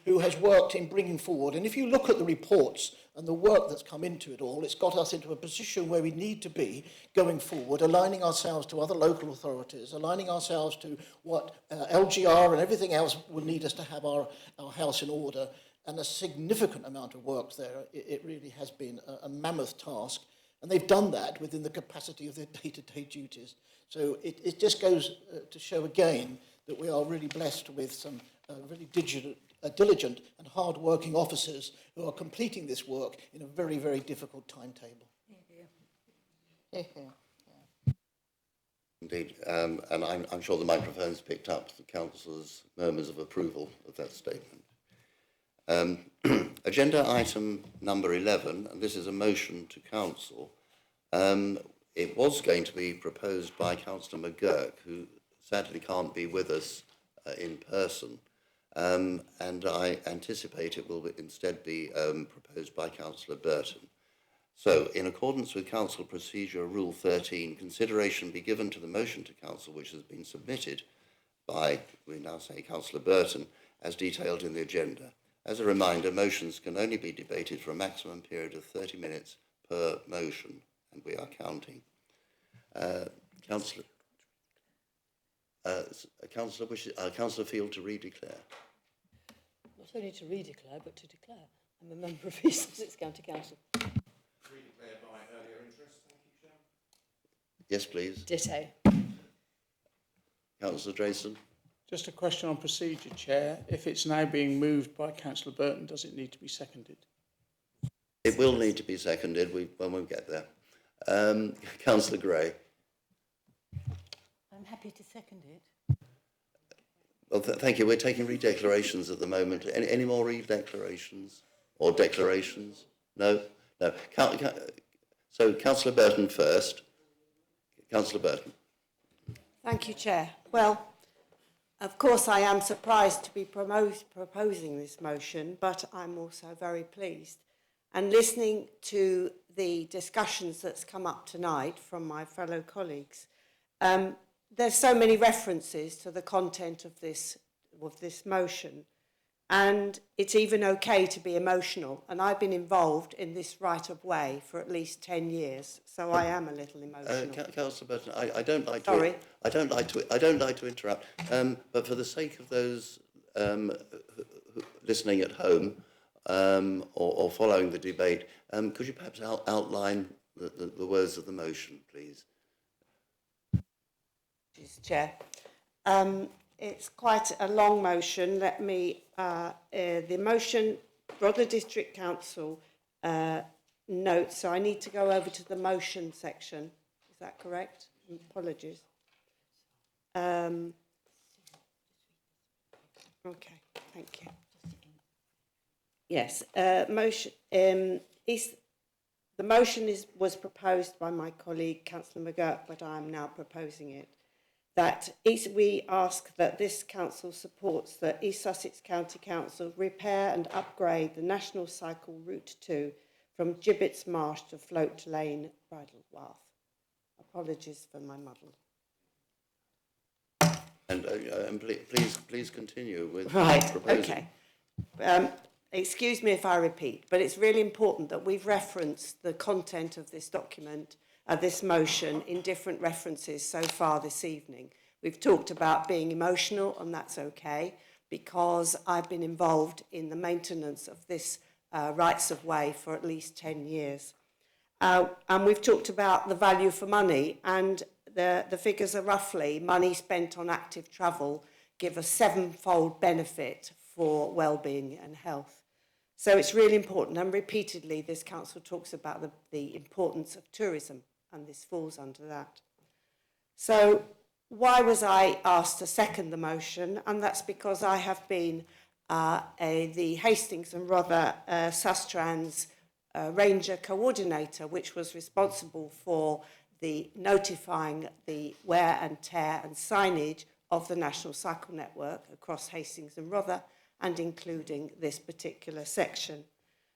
Speaker 15: who has worked in bringing forward. And if you look at the reports and the work that's come into it all, it's got us into a position where we need to be going forward, aligning ourselves to other local authorities, aligning ourselves to what LGR and everything else will need us to have our house in order. And a significant amount of work there. It really has been a mammoth task. And they've done that within the capacity of their day-to-day duties. So it just goes to show again that we are really blessed with some really diligent and hard-working officers who are completing this work in a very, very difficult timetable. Yeah.
Speaker 1: Indeed, and I'm sure the microphone's picked up the councillors' murmurs of approval of that statement. Agenda item number 11, and this is a motion to council. It was going to be proposed by Councillor McGurk, who sadly can't be with us in person, and I anticipate it will instead be proposed by Councillor Burton. So, in accordance with Council Procedure Rule 13, consideration be given to the motion to council which has been submitted by, we now say, Councillor Burton, as detailed in the agenda. As a reminder, motions can only be debated for a maximum period of 30 minutes per motion, and we are counting. Councillor Field to redeclare.
Speaker 8: Not only to redeclare, but to declare. I'm a member of East Sussex County Council.
Speaker 3: Redeclare by earlier interest. Thank you, Chair.
Speaker 1: Yes, please.
Speaker 13: Ditto.
Speaker 1: Councillor Drayson.
Speaker 19: Just a question on procedure, Chair. If it's now being moved by Councillor Burton, does it need to be seconded?
Speaker 1: It will need to be seconded when we get there. Councillor Gray.
Speaker 8: I'm happy to second it.
Speaker 1: Well, thank you. We're taking redeclarations at the moment. Any more redeclarations or declarations? No? No. So, Councillor Burton first. Councillor Burton.
Speaker 12: Thank you, Chair. Well, of course, I am surprised to be proposing this motion, but I'm also very pleased. And listening to the discussions that's come up tonight from my fellow colleagues, there's so many references to the content of this motion, and it's even okay to be emotional. And I've been involved in this right of way for at least 10 years, so I am a little emotional.
Speaker 1: Councillor Burton, I don't like to.
Speaker 12: Sorry.
Speaker 1: I don't like to interrupt. But for the sake of those listening at home or following the debate, could you perhaps outline the words of the motion, please?
Speaker 12: Chair. It's quite a long motion. Let me, the motion, Rother District Council notes, so I need to go over to the motion section. Is that correct? Apologies. Okay, thank you. Yes, motion, the motion was proposed by my colleague, Councillor McGurk, but I am now proposing it. That we ask that this council supports the East Sussex County Council repair and upgrade the National Cycle Route 2 from Gibbets Marsh to Float Lane, Bridlewath. Apologies for my muddle.
Speaker 1: And please continue with
Speaker 12: Right,
Speaker 1: proposing.
Speaker 12: okay. Excuse me if I repeat, but it's really important that we've referenced the content of this document, this motion, in different references so far this evening. We've talked about being emotional, and that's okay, because I've been involved in the maintenance of this rights of way for at least 10 years. And we've talked about the value for money, and the figures are roughly money spent on active travel give a 7-fold benefit for well-being and health. So it's really important, and repeatedly this council talks about the importance of tourism, and this falls under that. So why was I asked to second the motion? And that's because I have been the Hastings and Rother Sustrans Ranger Coordinator, which was responsible for the notifying the wear and tear and signage of the National Cycle Network across Hastings and Rother, and including this particular section.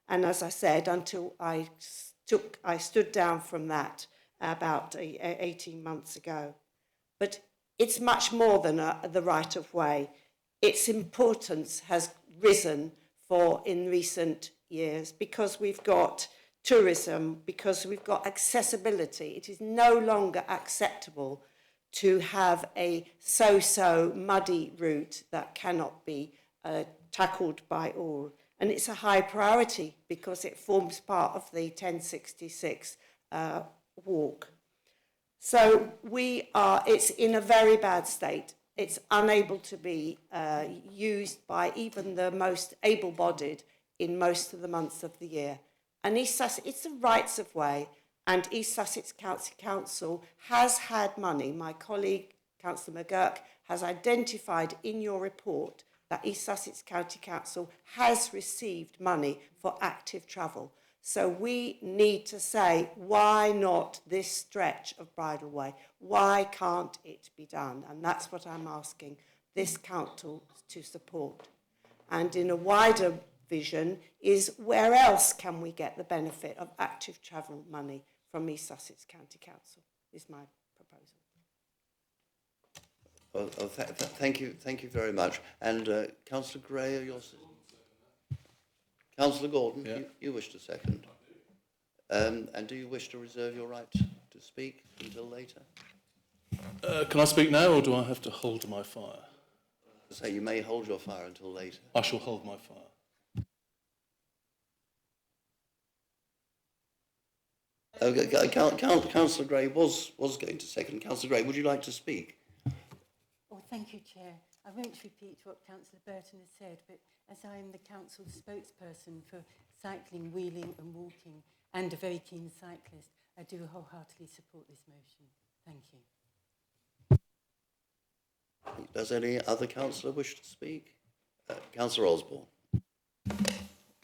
Speaker 12: And as I said, until I stood down from that about 18 months ago. But it's much more than the right of way. Its importance has risen in recent years because we've got tourism, because we've got accessibility. It is no longer acceptable to have a so-so muddy route that cannot be tackled by all. And it's a high priority because it forms part of the 1066 walk. So it's in a very bad state. It's unable to be used by even the most able-bodied in most of the months of the year. And East Sussex, it's a rights of way, and East Sussex County Council has had money. My colleague, Councillor McGurk, has identified in your report that East Sussex County Council has received money for active travel. So we need to say, why not this stretch of Bridleway? Why can't it be done? And that's what I'm asking this council to support. And in a wider vision is, where else can we get the benefit of active travel money from East Sussex County Council, is my proposal.
Speaker 1: Well, thank you very much. And Councillor Gray, are yours? Councillor Gordon, yeah. you wish to second. And do you wish to reserve your right to speak until later?
Speaker 20: Can I speak now, or do I have to hold my fire?
Speaker 1: So you may hold your fire until later.
Speaker 20: I shall hold my fire.
Speaker 1: Councillor Gray was going to second. Councillor Gray, would you like to speak?
Speaker 8: Oh, thank you, Chair. I won't repeat what Councillor Burton has said, but as I am the council's spokesperson for cycling, wheeling and walking, and a very keen cyclist, I do wholeheartedly support this motion. Thank you.
Speaker 1: Does any other councillor wish to speak? Councillor Osborne.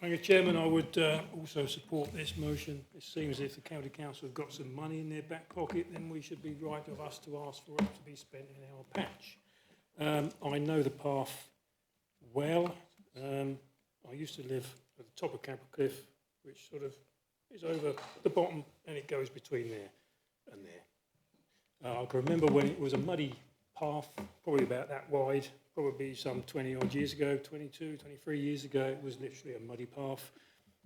Speaker 4: Thank you, Chairman. I would also support this motion. It seems as if the County Council have got some money in their back pocket, then we should be right of us to ask for it to be spent in our patch. I know the path well. I used to live at the top of Capel Cliff, which sort of is over the bottom, and it goes between there and there. I can remember when it was a muddy path, probably about that wide, probably some 20 odd years ago, 22, 23 years ago, it was literally a muddy path.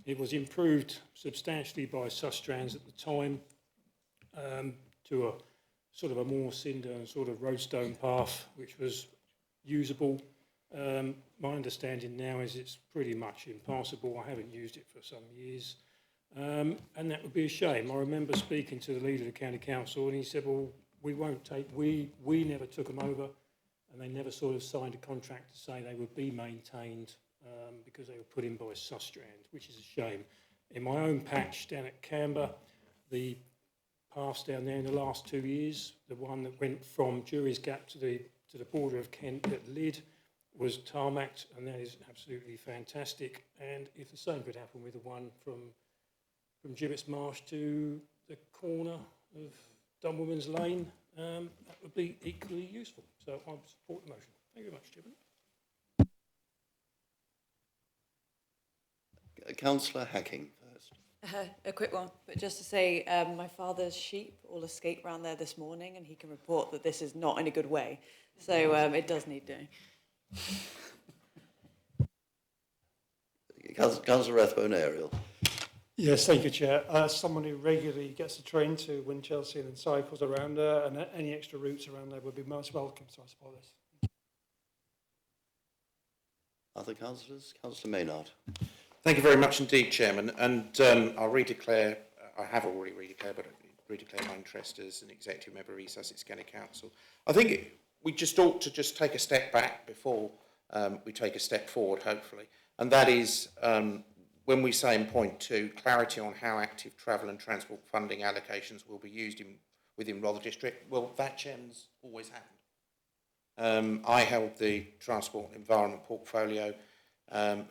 Speaker 4: It was improved substantially by Sustrans at the time to a sort of a more cinder and sort of roadstone path, which was usable. My understanding now is it's pretty much impassable. I haven't used it for some years. And that would be a shame. I remember speaking to the leader of the County Council, and he said, well, we never took them over, and they never sort of signed a contract to say they would be maintained because they were put in by Sustrand, which is a shame. In my own patch down at Canberra, the paths down there in the last 2 years, the one that went from Jury's Gap to the border of Kent at Lydd was tarmacked, and that is absolutely fantastic. And if the same could happen with the one from Gibbets Marsh to the corner of Dunwoman's Lane, that would be equally useful. So I support the motion. Thank you very much, Chairman.
Speaker 1: Councillor Hacking first.
Speaker 13: A quick one, but just to say, my father's sheep all escaped round there this morning, and he can report that this is not in a good way. So it does need doing.
Speaker 1: Councillor Rathbone Ariel.
Speaker 21: Yes, thank you, Chair. As someone who regularly gets the train to Winchelsea and cycles around there, and any extra routes around there would be most welcome, so I support this.
Speaker 1: Other councillors? Councillor Maynard.
Speaker 3: Thank you very much indeed, Chairman. And I'll redeclare, I have already redeclared, but I redeclare my interest as an executive member of East Sussex County Council. I think we just ought to just take a step back before we take a step forward, hopefully. And that is, when we say in point 2, clarity on how active travel and transport funding allocations will be used within Rother District. Well, that, Chairman's always happened. I held the Transport and Environment portfolio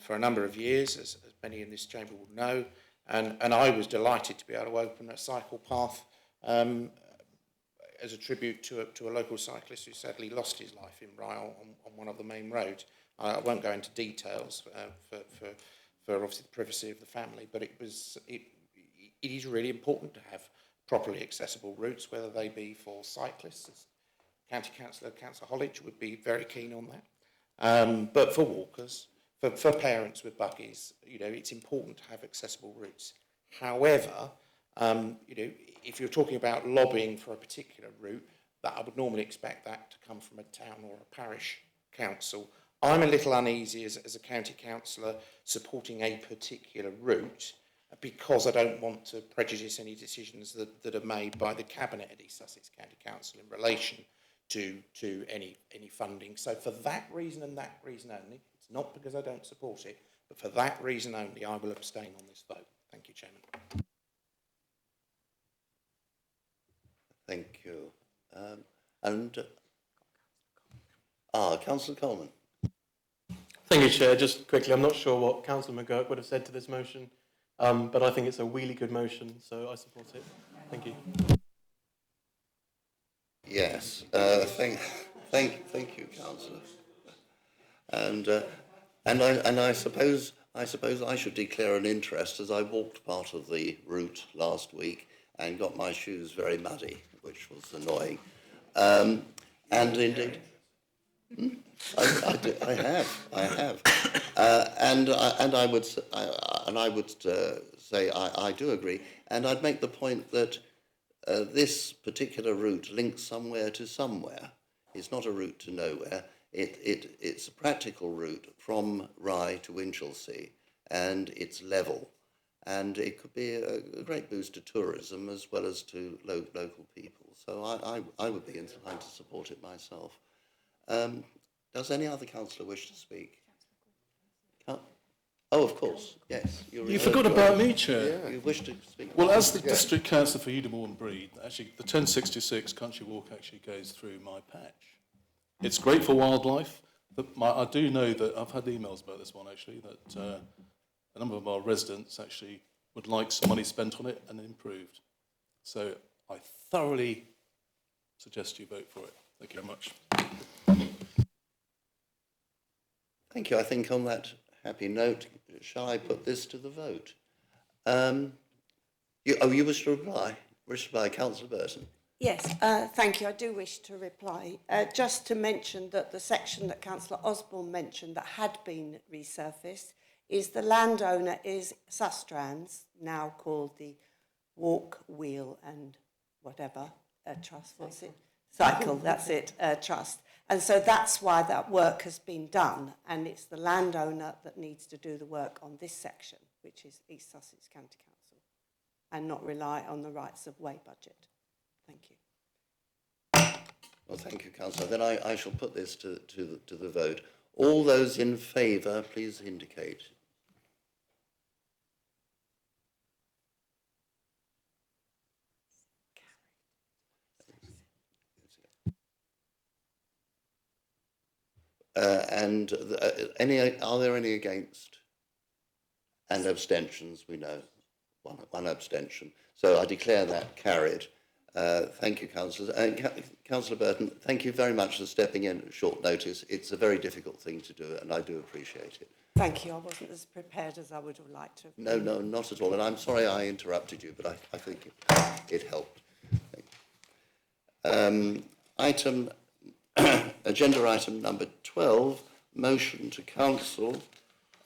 Speaker 3: for a number of years, as many in this chamber will know, and I was delighted to be able to open a cycle path as a tribute to a local cyclist who sadly lost his life in Ryle on one of the main roads. I won't go into details for obviously the privacy of the family, but it is really important to have properly accessible routes, whether they be for cyclists, as County Councillor Holledge would be very keen on that, but for walkers, for parents with buggies, you know, it's important to have accessible routes. However, you know, if you're talking about lobbying for a particular route, that I would normally expect that to come from a town or a parish council. I'm a little uneasy as a county councillor supporting a particular route because I don't want to prejudice any decisions that are made by the Cabinet at East Sussex County Council in relation to any funding. So for that reason and that reason only, it's not because I don't support it, but for that reason only, I will abstain on this vote. Thank you, Chairman.
Speaker 1: Thank you. Councillor Coleman.
Speaker 22: Thank you, Chair. Just quickly, I'm not sure what Councillor McGurk would have said to this motion, but I think it's a really good motion, so I support it. Thank you.
Speaker 1: Yes. Thank you, Councillor. And I suppose I should declare an interest, as I walked part of the route last week and got my shoes very muddy, which was annoying. And indeed, I have, and I would say I do agree, and I'd make the point that this particular route links somewhere to somewhere. It's not a route to nowhere. It's a practical route from Rye to Winchelsea, and it's level, and it could be a great boost to tourism as well as to local people. So I would be inclined to support it myself. Does any other councillor wish to speak? Oh, of course, yes.
Speaker 20: You forgot about me, Chair.
Speaker 1: Yeah. You wish to speak?
Speaker 20: Well, as the District Councillor for Udimore and Breed, actually, the 1066 Country Walk actually goes through my patch. It's great for wildlife. I do know that I've had emails about this one, actually, that a number of our residents actually would like some money spent on it and improved. So I thoroughly suggest you vote for it. Thank you very much.
Speaker 1: Thank you. I think on that happy note, shall I put this to the vote? You wish to reply? Wish to reply, Councillor Burton?
Speaker 12: Yes, thank you. I do wish to reply. Just to mention that the section that Councillor Osborne mentioned that had been resurfaced is the landowner is Sustrans, now called the Walk, Wheel and whatever Trust, what's it? Cycle, that's it, Trust. And so that's why that work has been done, and it's the landowner that needs to do the work on this section, which is East Sussex County Council, and not rely on the rights of way budget. Thank you.
Speaker 1: Well, thank you, Councillor. Then I shall put this to the vote. All those in favour, please indicate. Are there any against? And abstentions, we know. One abstention. So I declare that carried. Thank you, Councillors. Councillor Burton, thank you very much for stepping in at short notice. It's a very difficult thing to do, and I do appreciate it.
Speaker 12: Thank you. I wasn't as prepared as I would have liked to.
Speaker 1: No, not at all. And I'm sorry I interrupted you, but I think it helped. Agenda item number 12, motion to Council.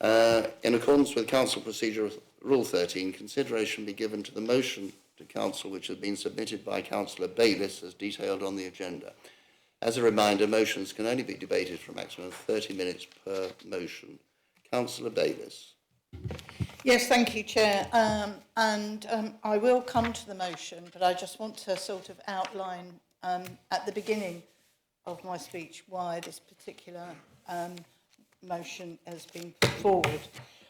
Speaker 1: In accordance with Council Procedure Rule 13, consideration be given to the motion to Council which has been submitted by Councillor Bayliss as detailed on the agenda. As a reminder, motions can only be debated for a maximum of 30 minutes per motion. Councillor Bayliss.
Speaker 6: Yes, thank you, Chair. I will come to the motion, but I just want to sort of outline at the beginning of my speech why this particular motion has been put forward.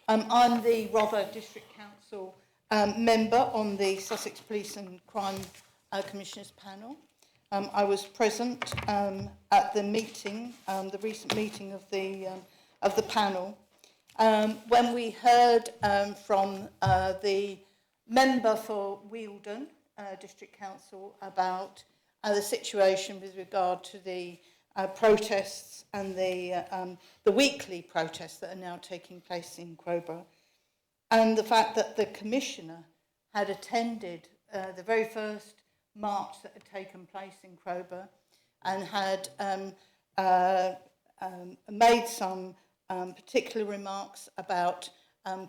Speaker 6: I'm the Rother District Council member on the Sussex Police and Crime Commissioners panel. I was present at the meeting, the recent meeting of the panel, when we heard from the member for Wealdon District Council about the situation with regard to the protests and the weekly protests that are now taking place in Crowborough, and the fact that the Commissioner had attended the very first march that had taken place in Crowborough and had made some particular remarks about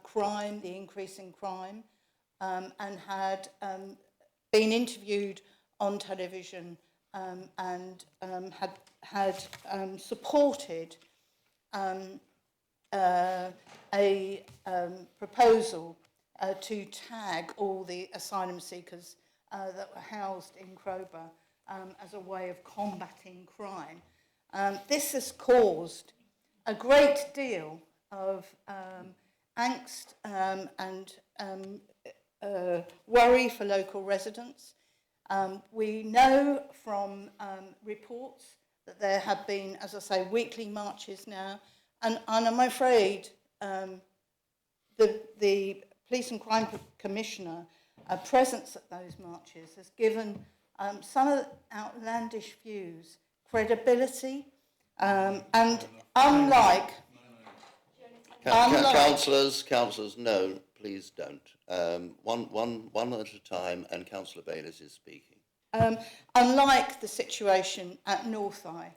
Speaker 6: crime, the increase in crime, and had been interviewed on television and had supported a proposal to tag all the asylum seekers that were housed in Crowborough as a way of combating crime. This has caused a great deal of angst and worry for local residents. We know from reports that there have been, as I say, weekly marches now, and I'm afraid the Police and Crime Commissioner presence at those marches has given some of the outlandish views credibility, and unlike...
Speaker 1: Councillors, no, please don't. One at a time, and Councillor Bayliss is speaking.
Speaker 6: Unlike the situation at North Eye,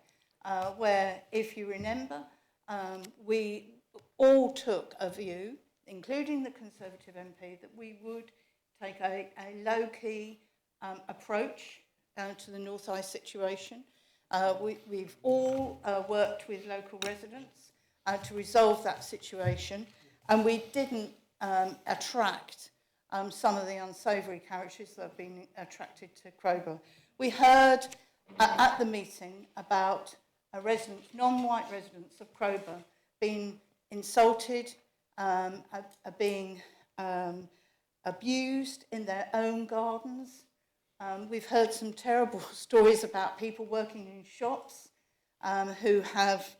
Speaker 6: where, if you remember, we all took a view, including the Conservative MP, that we would take a low-key approach to the North Eye situation. We've all worked with local residents to resolve that situation, and we didn't attract some of the unsavoury characters that have been attracted to Crowborough. We heard at the meeting about non-white residents of Crowborough being insulted, being abused in their own gardens. We've heard some terrible stories about people working in shops who have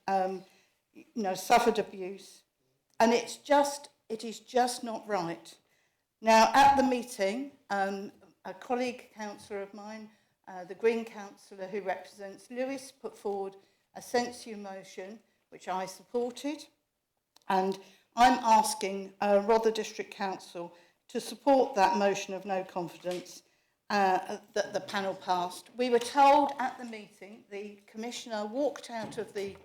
Speaker 6: suffered abuse. And it's just It is just not right. Now, at the meeting, a colleague councillor of mine, the Green councillor who represents Lewis, put forward a censure motion, which I supported, and I'm asking Rother District Council to support that motion of no confidence that the panel passed. We were told at the meeting, the Commissioner walked out of the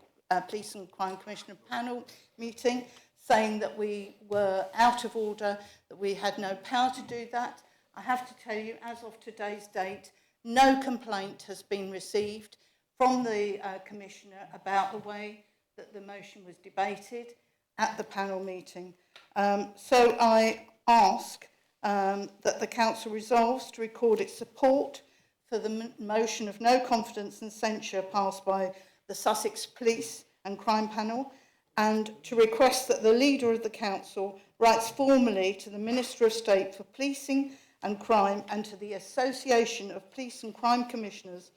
Speaker 6: Police and Crime Commissioner panel meeting saying that we were out of order, that we had no power to do that. I have to tell you, as of today's date, no complaint has been received from the Commissioner about the way that the motion was debated at the panel meeting. So I ask that the Council resolves to record its support for the motion of no confidence and censure passed by the Sussex Police and Crime Panel, and to request that the Leader of the Council writes formally to the Minister of State for Policing and Crime and to the Association of Police and Crime Commissioners,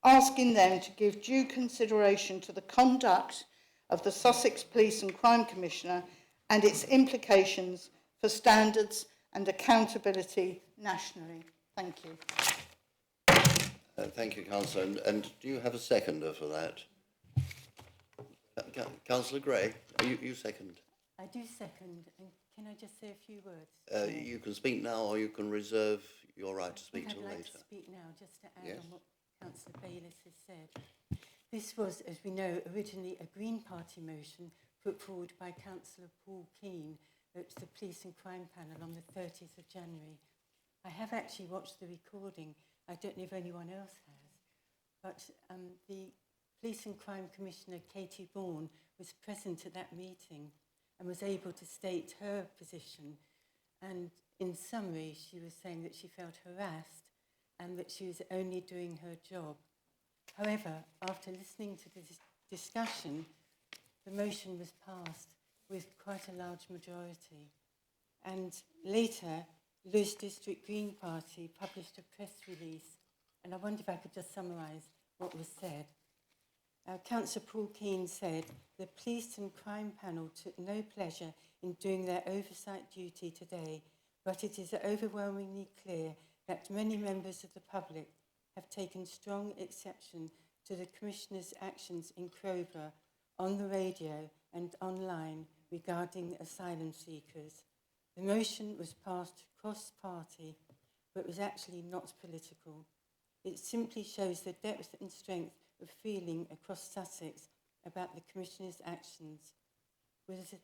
Speaker 6: asking them to give due consideration to the conduct of the Sussex Police and Crime Commissioner and its implications for standards and accountability nationally. Thank you.
Speaker 1: Thank you, Councillor. And do you have a seconder for that? Councillor Gray, you second.
Speaker 8: I do second, and can I just say a few words?
Speaker 1: You can speak now, or you can reserve your right to speak till
Speaker 8: I'd like
Speaker 1: later.
Speaker 8: to speak now, just to add
Speaker 1: Yes.
Speaker 8: on what Councillor Bayliss has said. This was, as we know, originally a Green Party motion put forward by Councillor Paul Keane at the Police and Crime Panel on the 30th of January. I have actually watched the recording. I don't know if anyone else has, but the Police and Crime Commissioner, Katie Bourne, was present at that meeting and was able to state her position. And in summary, she was saying that she felt harassed and that she was only doing her job. However, after listening to this discussion, the motion was passed with quite a large majority. And later, Lewes District Green Party published a press release, and I wonder if I could just summarise what was said. Councillor Paul Keane said, the Police and Crime Panel took no pleasure in doing their oversight duty today, but it is overwhelmingly clear that many members of the public have taken strong exception to the Commissioner's actions in Crowborough, on the radio and online regarding asylum seekers. The motion was passed cross-party, but was actually not political. It simply shows the depth and strength of feeling across Sussex about the Commissioner's actions.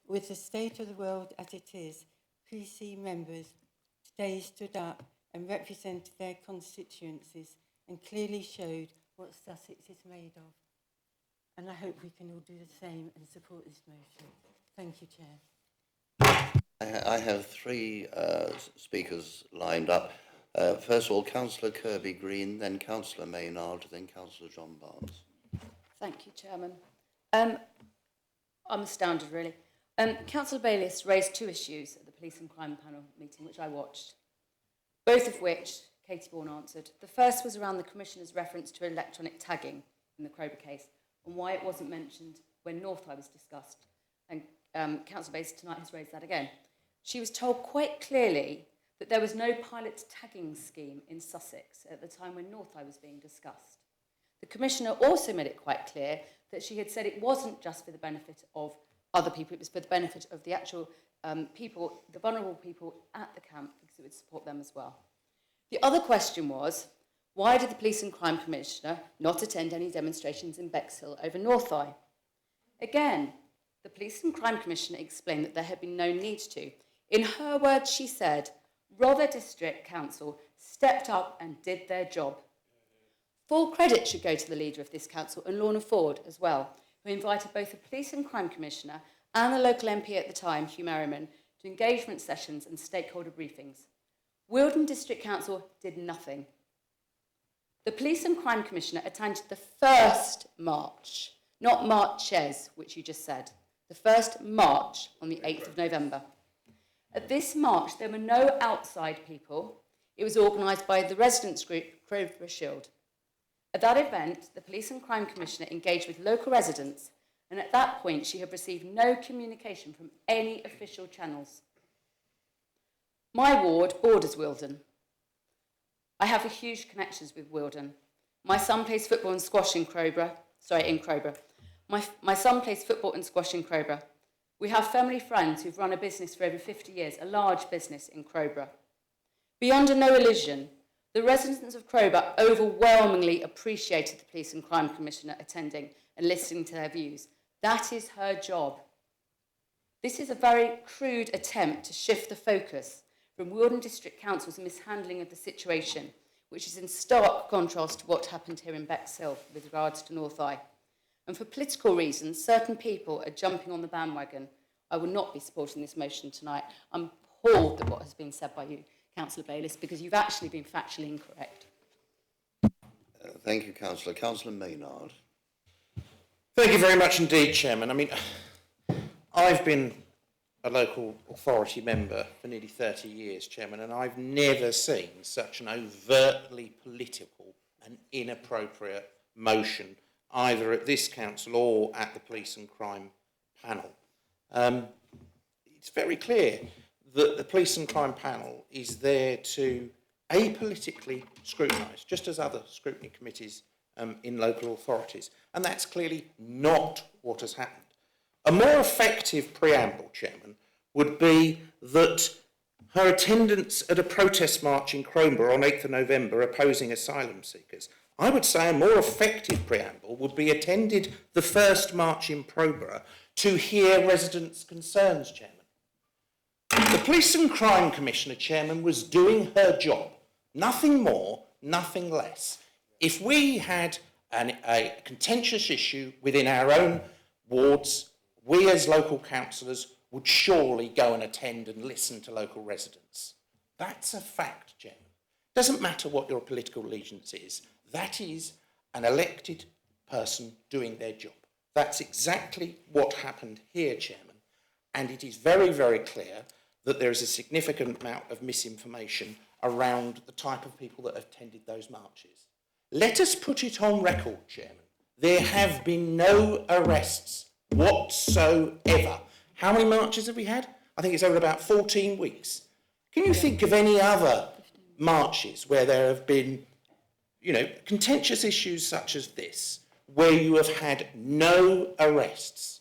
Speaker 8: With the state of the world as it is, PC members today stood up and represented their constituencies and clearly showed what Sussex is made of. And I hope we can all do the same and support this motion. Thank you, Chair.
Speaker 1: I have three speakers lined up. First of all, Councillor Kirby Green, then Councillor Maynard, then Councillor John Barnes.
Speaker 9: Thank you, Chairman. I'm astounded, really. Councillor Bayliss raised two issues at the Police and Crime Panel meeting, which I watched, both of which Katie Bourne answered. The first was around the Commissioner's reference to electronic tagging in the Crowborough case and why it wasn't mentioned when North High was discussed. And Councillor Bayliss tonight has raised that again. She was told quite clearly that there was no pilot tagging scheme in Sussex at the time when North High was being discussed. The Commissioner also made it quite clear that she had said it wasn't just for the benefit of other people, it was for the benefit of the actual people, the vulnerable people at the camp, because it would support them as well. The other question was, why did the Police and Crime Commissioner not attend any demonstrations in Bexhill over North High? Again, the Police and Crime Commissioner explained that there had been no need to. In her words, she said, Rother District Council stepped up and did their job. Full credit should go to the leader of this council and Lorna Ford as well, who invited both the Police and Crime Commissioner and the local MP at the time, Hugh Merriman, to engagement sessions and stakeholder briefings. Wealdon District Council did nothing. The Police and Crime Commissioner attended the first march, not marches, which you just said, the first march on the 8th of November. At this march, there were no outside people. It was organised by the residents group, Crowborough Shield. At that event, the Police and Crime Commissioner engaged with local residents, and at that point, she had received no communication from any official channels. My ward borders Wilden. I have huge connections with Wilden. My son plays football and squash in Crowborough. My son plays football and squash in Crowborough. We have family friends who've run a business for over 50 years, a large business in Crowborough. Beyond a no illusion, the residents of Crowborough overwhelmingly appreciated the Police and Crime Commissioner attending and listening to their views. That is her job. This is a very crude attempt to shift the focus from Wilden District Council's mishandling of the situation, which is in stark contrast to what happened here in Bexhill with regards to North Eye. And for political reasons, certain people are jumping on the bandwagon. I will not be supporting this motion tonight. I'm appalled at what has been said by you, Councillor Bayliss, because you've actually been factually incorrect.
Speaker 1: Thank you, Councillor. Councillor Maynard.
Speaker 3: Thank you very much indeed, Chairman. I mean, I've been a local authority member for nearly 30 years, Chairman, and I've never seen such an overtly political and inappropriate motion, either at this council or at the Police and Crime panel. It's very clear that the Police and Crime panel is there to apolitically scrutinise, just as other scrutiny committees in local authorities. And that's clearly not what has happened. A more effective preamble, Chairman, would be that her attendance at a protest march in Crowborough on 8th of November opposing asylum seekers. I would say a more effective preamble would be attended the first march in Crowborough to hear residents' concerns, Chairman. The Police and Crime Commissioner, Chairman, was doing her job. Nothing more, nothing less. If we had a contentious issue within our own wards, we as local councillors would surely go and attend and listen to local residents. That's a fact, Chairman. Doesn't matter what your political allegiance is. That is an elected person doing their job. That's exactly what happened here, Chairman. And it is very, very clear that there is a significant amount of misinformation around the type of people that attended those marches. Let us put it on record, Chairman. There have been no arrests whatsoever. How many marches have we had? I think it's over about 14 weeks. Can you think of any other marches where there have been, contentious issues such as this, where you have had no arrests?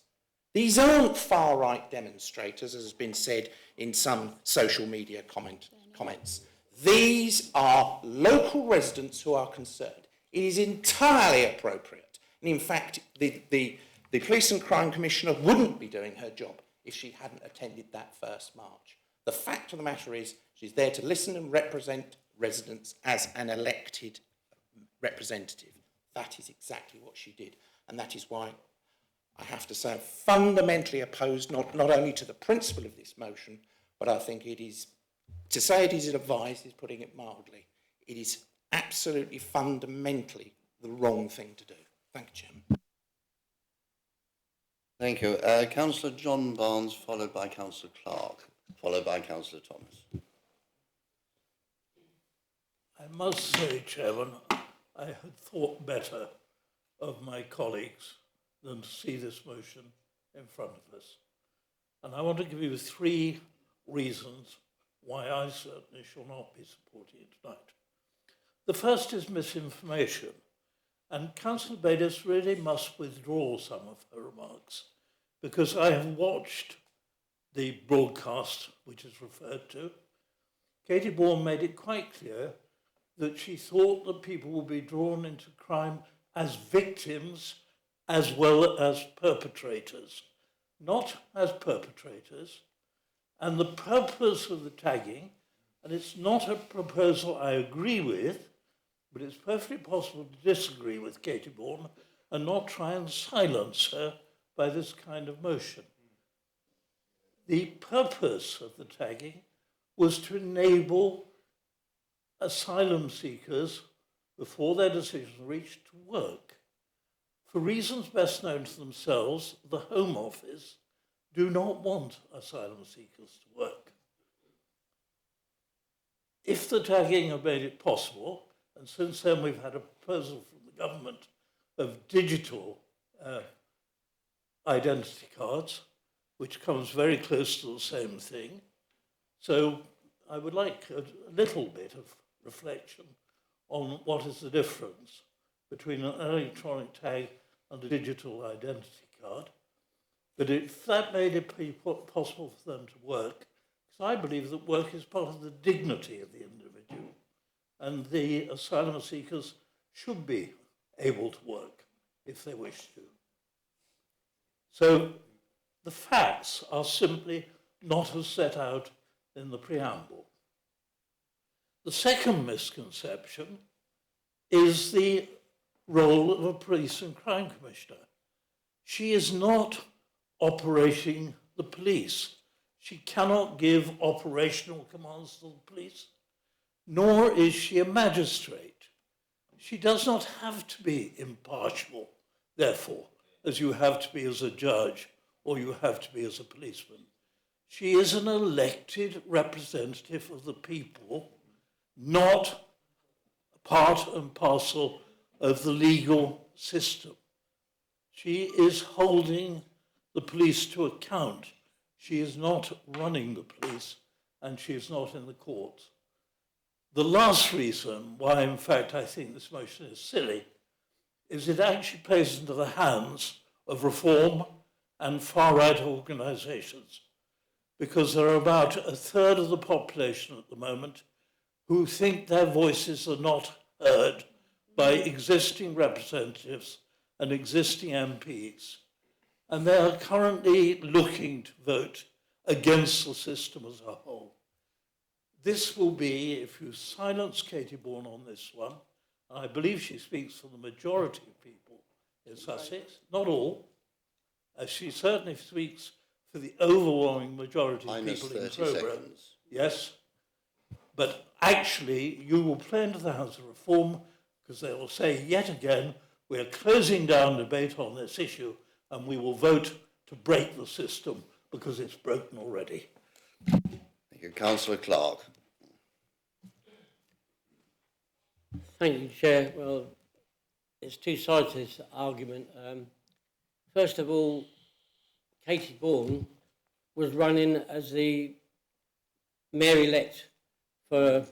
Speaker 3: These aren't far-right demonstrators, as has been said in some social media comments. These are local residents who are concerned. It is entirely appropriate. And in fact, the Police and Crime Commissioner wouldn't be doing her job if she hadn't attended that first march. The fact of the matter is she's there to listen and represent residents as an elected representative. That is exactly what she did. And that is why I have to say I'm fundamentally opposed not only to the principle of this motion, but I think it is, to say it is advised is putting it mildly. It is absolutely fundamentally the wrong thing to do. Thank you, Chairman.
Speaker 1: Thank you. Councillor John Barnes, followed by Councillor Clark, followed by Councillor Thomas.
Speaker 7: I must say, Chairman, I had thought better of my colleagues than to see this motion in front of us. And I want to give you 3 reasons why I certainly shall not be supporting it tonight. The first is misinformation. And Councillor Bayliss really must withdraw some of her remarks, because I have watched the broadcast which is referred to. Katie Bourne made it quite clear that she thought that people would be drawn into crime as victims as well as perpetrators, not as perpetrators. And the purpose of the tagging, and it's not a proposal I agree with, but it's perfectly possible to disagree with Katie Bourne and not try and silence her by this kind of motion. The purpose of the tagging was to enable asylum seekers, before their decision reached, to work. For reasons best known to themselves, the Home Office do not want asylum seekers to work. If the tagging had made it possible, and since then we've had a proposal from the government of digital identity cards, which comes very close to the same thing. So I would like a little bit of reflection on what is the difference between an electronic tag and a digital identity card. But if that made it possible for them to work, because I believe that work is part of the dignity of the individual, and the asylum seekers should be able to work if they wish to. So the facts are simply not as set out in the preamble. The second misconception is the role of a police and crime commissioner. She is not operating the police. She cannot give operational commands to the police, nor is she a magistrate. She does not have to be impartial, therefore, as you have to be as a judge or you have to be as a policeman. She is an elected representative of the people, not part and parcel of the legal system. She is holding the police to account. She is not running the police, and she is not in the courts. The last reason why, in fact, I think this motion is silly is it actually plays into the hands of reform and far-right organisations, because there are about a third of the population at the moment who think their voices are not heard by existing representatives and existing MPs. And they are currently looking to vote against the system as a whole. This will be, if you silence Katie Bourne on this one, and I believe she speaks for the majority of people in Sussex, not all, as she certainly speaks for the overwhelming majority of
Speaker 1: Minus
Speaker 7: people in
Speaker 1: 30
Speaker 7: Crowborough.
Speaker 1: seconds.
Speaker 7: Yes, but actually you will play into the House of Reform, because they will say yet again, we are closing down debate on this issue and we will vote to break the system because it's broken already.
Speaker 1: Thank you. Councillor Clark.
Speaker 10: Thank you, Chair. Well, there's two sides to this argument. First of all, Katie Bourne was running as the mayor-elect for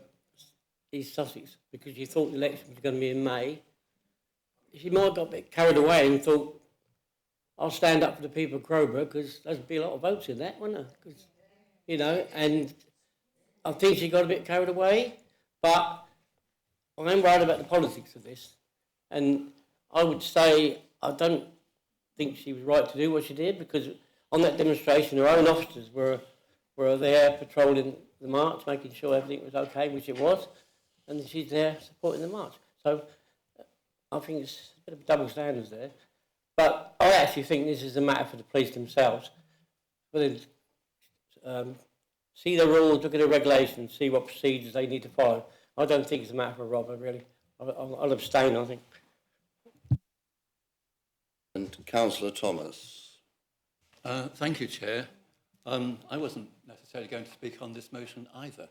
Speaker 10: East Sussex because she thought the election was going to be in May. She might have got a bit carried away and thought, I'll stand up for the people of Crowborough because there'd be a lot of votes in that, wouldn't there? 'Cause, you know, and I think she got a bit carried away, but I'm worried about the politics of this. And I would say I don't think she was right to do what she did, because on that demonstration, her own officers were there patrolling the march, making sure everything was okay, which it was, and she's there supporting the march. So I think it's a bit of double standards there. But I actually think this is a matter for the police themselves. But see the rules, look at the regulations, see what procedures they need to follow. I don't think it's a matter for Robert, really. I'll abstain, I think.
Speaker 1: And Councillor Thomas.
Speaker 5: Thank you, Chair. I wasn't necessarily going to speak on this motion either,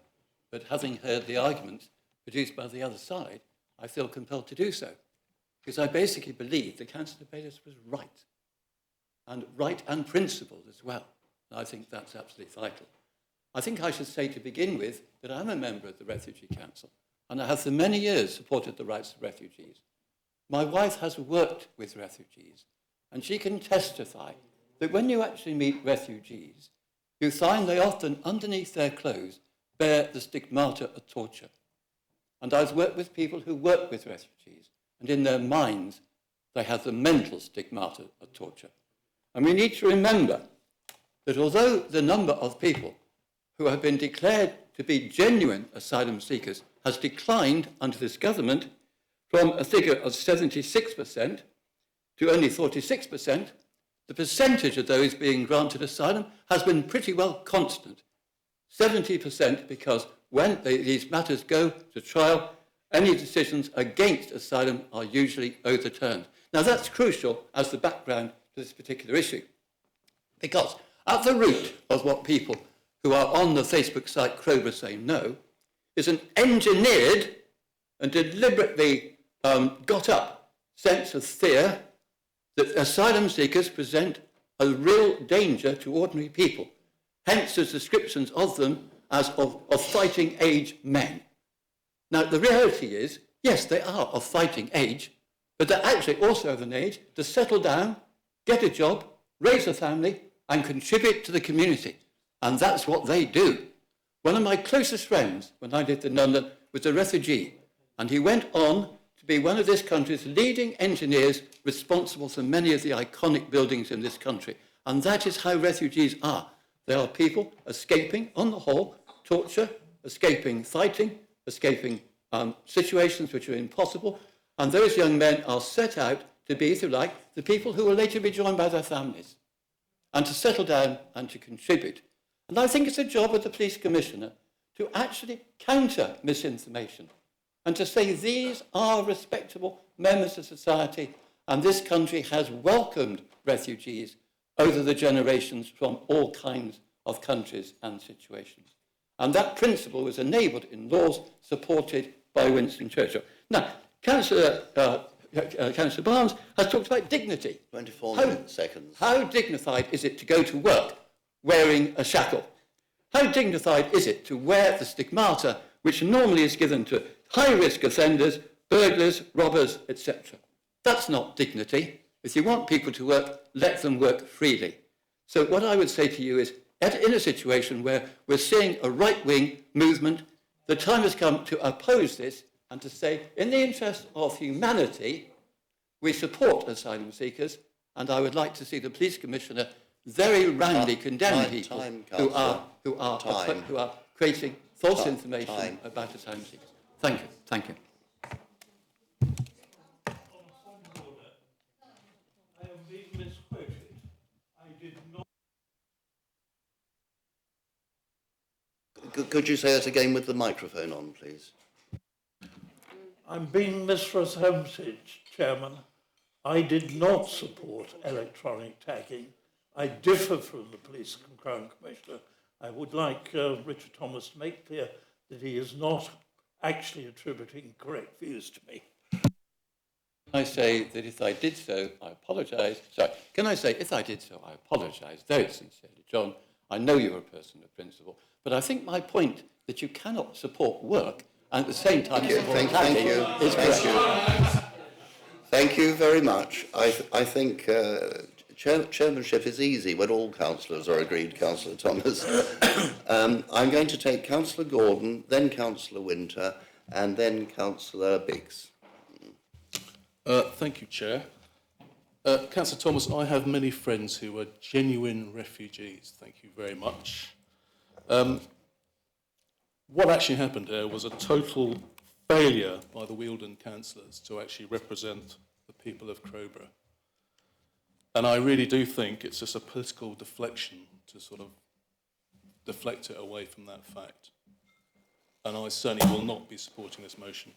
Speaker 5: but having heard the arguments produced by the other side, I feel compelled to do so, because I basically believe that Councillor Bayliss was right and principled as well. And I think that's absolutely vital. I think I should say to begin with that I'm a member of the Refugee Council, and I have for many years supported the rights of refugees. My wife has worked with refugees, and she can testify that when you actually meet refugees, you find they often, underneath their clothes, bear the stigmata of torture. And I've worked with people who work with refugees, and in their minds, they have the mental stigmata of torture. And we need to remember that although the number of people who have been declared to be genuine asylum seekers has declined under this government from a figure of 76% to only 46%, the percentage of those being granted asylum has been pretty well constant. 70%, because when these matters go to trial, any decisions against asylum are usually overturned. Now that's crucial as the background to this particular issue, because at the root of what people who are on the Facebook site Crowborough Say No is an engineered and deliberately got up sense of fear that asylum seekers present a real danger to ordinary people. Hence the descriptions of them as of fighting age men. Now, the reality is, yes, they are of fighting age, but they're actually also of an age to settle down, get a job, raise a family, and contribute to the community. And that's what they do. One of my closest friends, when I lived in London, was a refugee, and he went on to be one of this country's leading engineers responsible for many of the iconic buildings in this country. And that is how refugees are. They are people escaping, on the whole, torture, escaping fighting, escaping situations which are impossible. And those young men are set out to be, if you like, the people who will later be joined by their families and to settle down and to contribute. And I think it's a job of the police commissioner to actually counter misinformation and to say these are respectable members of society and this country has welcomed refugees over the generations from all kinds of countries and situations. And that principle was enabled in laws supported by Winston Churchill. Now, Councillor Barnes has talked about dignity.
Speaker 1: 24 seconds.
Speaker 5: How dignified is it to go to work wearing a shackle? How dignified is it to wear the stigmata which normally is given to high-risk offenders, burglars, robbers, etc.? That's not dignity. If you want people to work, let them work freely. So what I would say to you is, in a situation where we're seeing a right-wing movement, the time has come to oppose this and to say, in the interest of humanity, we support asylum seekers, and I would like to see the police commissioner very roundly condemn people who are creating false information about asylum seekers. Thank you. Thank you.
Speaker 1: Could you say that again with the microphone on, please?
Speaker 7: I'm being misrepresented, Chairman. I did not support electronic tagging. I differ from the Police and Crime Commissioner. I would like Richard Thomas to make clear that he is not actually attributing correct views to me.
Speaker 5: I say that if I did so, I apologise. Sorry, can I say, if I did so, I apologise very sincerely. John, I know you're a person of principle, but I think my point that you cannot support work and at the same time support tagging is correct.
Speaker 1: Thank you very much. I think chairmanship is easy when all councillors are agreed, Councillor Thomas. I'm going to take Councillor Gordon, then Councillor Winter, and then Councillor Biggs.
Speaker 20: Thank you, Chair. Councillor Thomas, I have many friends who are genuine refugees. Thank you very much. What actually happened here was a total failure by the Wealdon councillors to actually represent the people of Crowborough. And I really do think it's just a political deflection to sort of deflect it away from that fact. And I certainly will not be supporting this motion.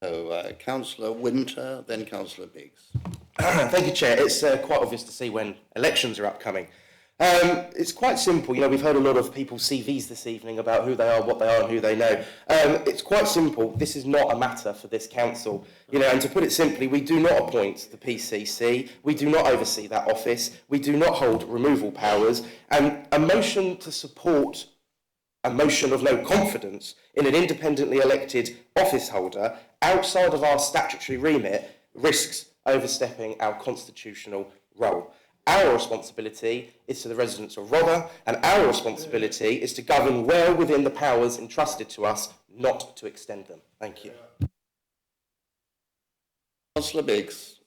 Speaker 1: So, Councillor Winter, then Councillor Biggs.
Speaker 11: Thank you, Chair. It's quite obvious to see when elections are upcoming. It's quite simple. You know, we've heard a lot of people's CVs this evening about who they are, what they are, and who they know. It's quite simple. This is not a matter for this council. You know, and to put it simply, we do not appoint the PCC. We do not oversee that office. We do not hold removal powers. And a motion to support a motion of no confidence in an independently elected office holder outside of our statutory remit risks overstepping our constitutional role. Our responsibility is to the residents of Rother, and our responsibility is to govern well within the powers entrusted to us, not to extend them. Thank you.
Speaker 1: Councillor Biggs.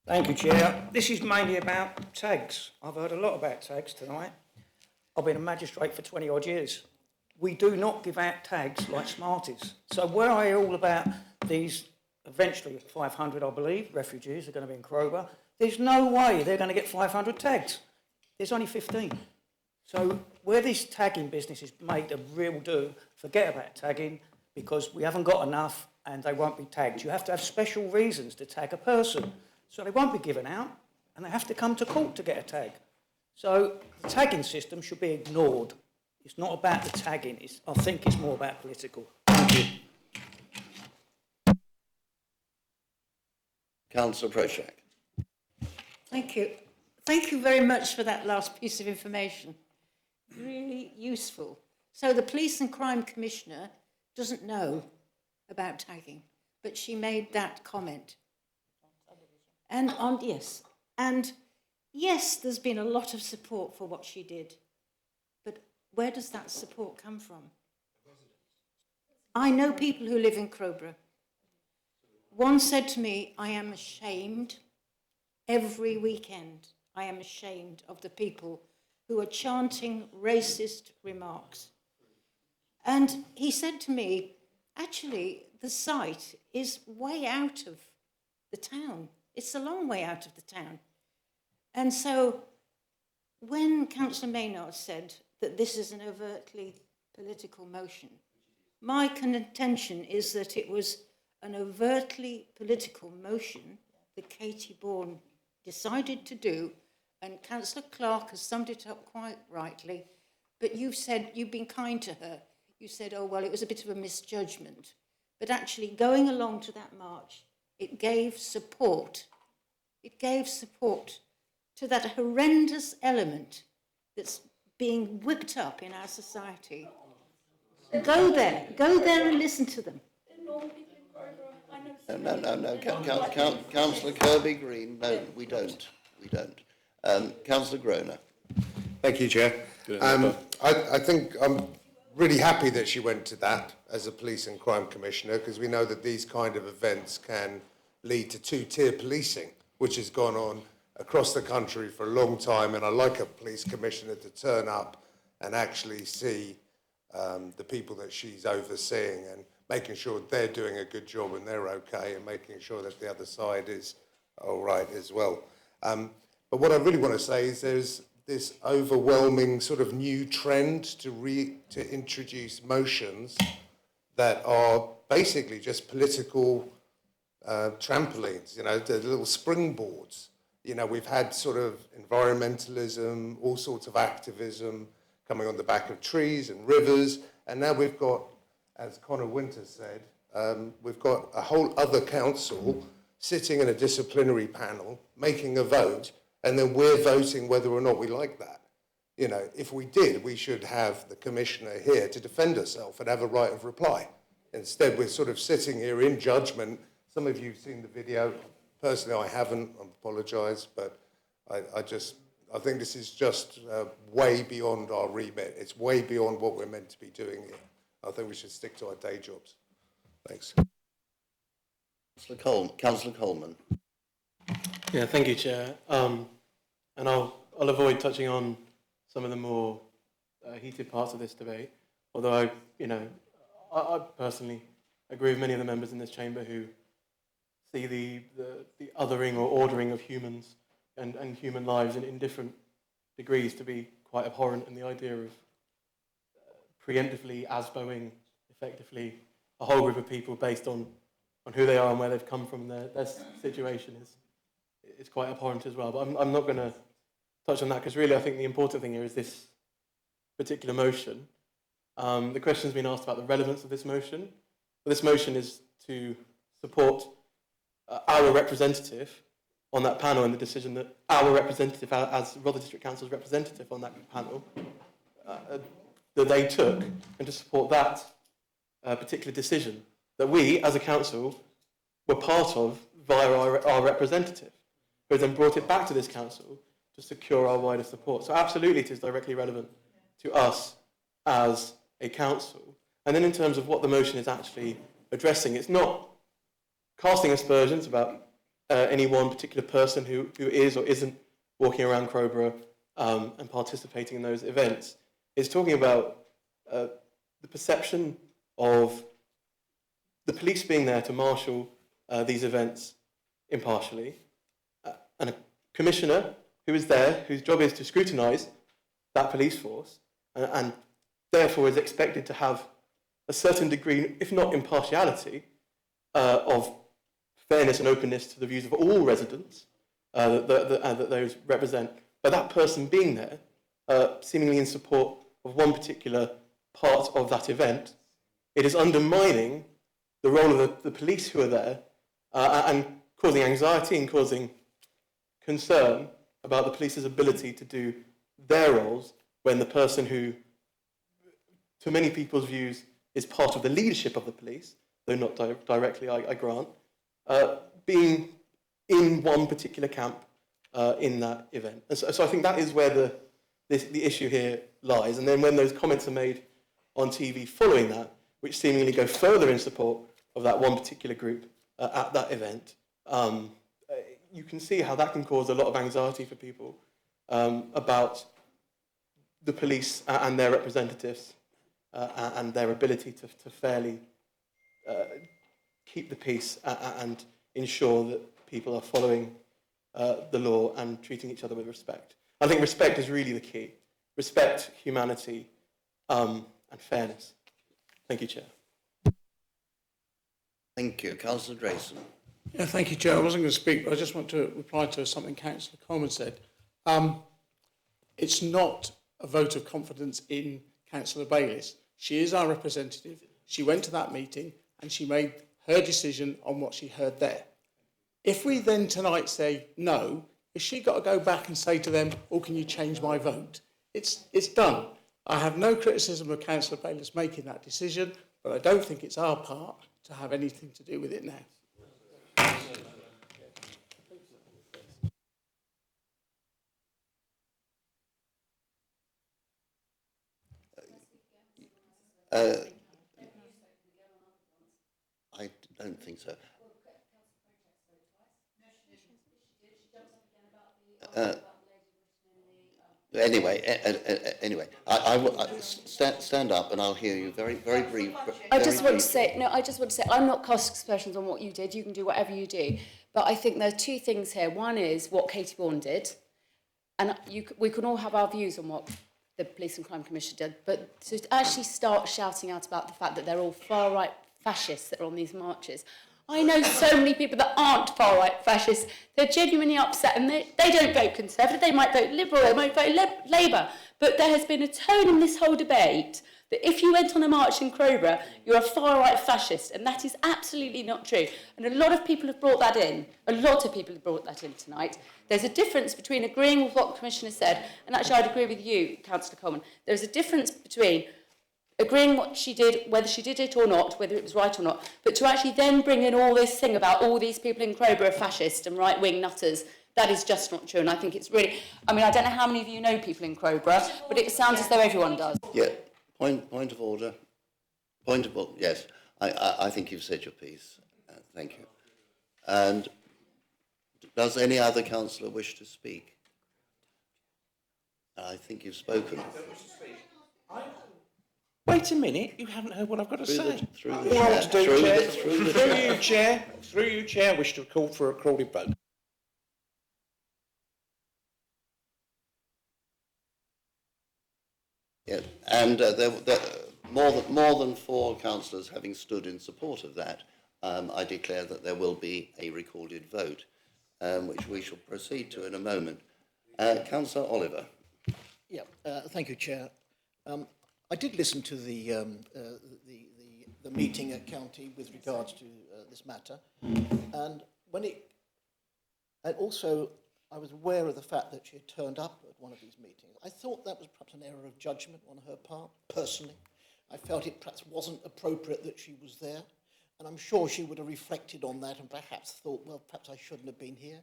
Speaker 14: Thank you, Chair. This is mainly about tags. I've heard a lot about tags tonight. I've been a magistrate for 20 odd years. We do not give out tags like Smarties. So where are you all about these, eventually 500, I believe, refugees are going to be in Crowborough? There's no way they're going to get 500 tags. There's only 15. So where this tagging business is made a real do, forget about tagging, because we haven't got enough and they won't be tagged. You have to have special reasons to tag a person. So they won't be given out and they have to come to court to get a tag. So the tagging system should be ignored. It's not about the tagging. I think it's more about political. Thank you.
Speaker 1: Councillor Prochak.
Speaker 17: Thank you. Thank you very much for that last piece of information. really useful. So the Police and Crime Commissioner doesn't know about tagging, but she made that comment. And yes, there's been a lot of support for what she did, but where does that support come from? I know people who live in Crowborough. One said to me, I am ashamed every weekend. I am ashamed of the people who are chanting racist remarks. And he said to me, actually, the site is way out of the town. It's a long way out of the town. And so when Councillor Maynard said that this is an overtly political motion, my contention is that it was an overtly political motion that Katie Bourne decided to do, and Councillor Clark has summed it up quite rightly, but you've said, you've been kind to her. You said, oh, well, it was a bit of a misjudgment. But actually, going along to that march, it gave support. It gave support to that horrendous element that's being whipped up in our society. Go there and listen to them.
Speaker 1: No. Councillor Kirby-Green, no, we don't. Councillor Groner.
Speaker 2: Thank you, Chair. I think I'm really happy that she went to that as a police and crime commissioner, because we know that these kind of events can lead to two-tier policing, which has gone on across the country for a long time, and I like a police commissioner to turn up and actually see the people that she's overseeing and making sure they're doing a good job and they're okay, and making sure that the other side is all right as well. But what I really want to say is there's this overwhelming sort of new trend to introduce motions that are basically just political trampolines, you know, the little springboards. You know, we've had sort of environmentalism, all sorts of activism coming on the back of trees and rivers, and now we've got, as Connor Winter said, we've got a whole other council sitting in a disciplinary panel, making a vote, and then we're voting whether or not we like that. You know, if we did, we should have the commissioner here to defend herself and have a right of reply. Instead, we're sort of sitting here in judgment. Some of you have seen the video. Personally, I haven't. I apologise, but I think this is just way beyond our remit. It's way beyond what we're meant to be doing here. I think we should stick to our day jobs. Thanks.
Speaker 1: Councillor Coleman.
Speaker 22: Yeah, thank you, Chair. And I'll avoid touching on some of the more heated parts of this debate, although I personally agree with many of the members in this chamber who see the othering or ordering of humans and human lives in different degrees to be quite abhorrent, and the idea of preemptively ASBOing effectively a whole group of people based on who they are and where they've come from, their situation is quite abhorrent as well. But I'm not going to touch on that, because really I think the important thing here is this particular motion. The question's been asked about the relevance of this motion. Well, this motion is to support our representative on that panel, and the decision that our representative, as Rother District Council's representative on that panel, that they took, and to support that particular decision that we, as a council, were part of via our representative, who then brought it back to this council to secure our wider support. So absolutely it is directly relevant to us as a council. And then in terms of what the motion is actually addressing, it's not casting aspersions about any one particular person who is or isn't walking around Crowborough and participating in those events. It's talking about the perception of the police being there to marshal these events impartially, and a commissioner who is there, whose job is to scrutinise that police force, and therefore is expected to have a certain degree, if not impartiality, of fairness and openness to the views of all residents that those represent. But that person being there, seemingly in support of one particular part of that event, it is undermining the role of the police who are there and causing anxiety and causing concern about the police's ability to do their roles when the person who, to many people's views, is part of the leadership of the police, though not directly, I grant, being in one particular camp in that event. And so I think that is where the issue here lies. And then when those comments are made on TV following that, which seemingly go further in support of that one particular group at that event, you can see how that can cause a lot of anxiety for people about the police and their representatives and their ability to fairly keep the peace and ensure that people are following the law and treating each other with respect. I think respect is really the key. Respect, humanity, and fairness. Thank you, Chair.
Speaker 1: Thank you. Councillor Drayson.
Speaker 19: Yeah, thank you, Chair. I wasn't going to speak, but I just want to reply to something Councillor Coleman said. It's not a vote of confidence in Councillor Bayliss. She is our representative. She went to that meeting and she made her decision on what she heard there. If we then tonight say no, has she got to go back and say to them, oh, can you change my vote? It's done. I have no criticism of Councillor Bayliss making that decision, but I don't think it's our part to have anything to do with it now.
Speaker 1: I don't think so. Anyway, I will stand up and I'll hear you very brief.
Speaker 9: I just want to say, I'm not casting aspersions on what you did. You can do whatever you do. But I think there are two things here. One is what Katie Bourne did. And we can all have our views on what the Police and Crime Commission did. But to actually start shouting out about the fact that they're all far-right fascists that are on these marches. I know so many people that aren't far-right fascists. They're genuinely upset and they don't vote Conservative. They might vote Liberal, they might vote Labour. But there has been a tone in this whole debate that if you went on a march in Crowborough, you're a far-right fascist, and that is absolutely not true. And a lot of people have brought that in. A lot of people have brought that in tonight. There's a difference between agreeing with what the Commissioner said, and actually I'd agree with you, Councillor Coleman. There's a difference between agreeing what she did, whether she did it or not, whether it was right or not, but to actually then bring in all this thing about all these people in Crowborough are fascist and right-wing nutters, that is just not true. And I think it's really, I mean, I don't know how many of you know people in Crowborough, but it sounds as though everyone does.
Speaker 1: Yeah, point of order. Yes, I think you've said your piece. Thank you. And does any other councillor wish to speak? I think you've spoken.
Speaker 3: Wait a minute, you haven't heard what I've got to say.
Speaker 1: Through
Speaker 3: you, Chair, I wish to call for a recorded vote.
Speaker 1: Yeah, and there more than 4 councillors having stood in support of that, I declare that there will be a recorded vote, which we shall proceed to in a moment. Councillor Oliver.
Speaker 15: Yeah, thank you, Chair. I did listen to the meeting at County with regards to this matter, and also I was aware of the fact that she had turned up at one of these meetings. I thought that was perhaps an error of judgment on her part, personally. I felt it perhaps wasn't appropriate that she was there, and I'm sure she would have reflected on that and perhaps thought, well, perhaps I shouldn't have been here.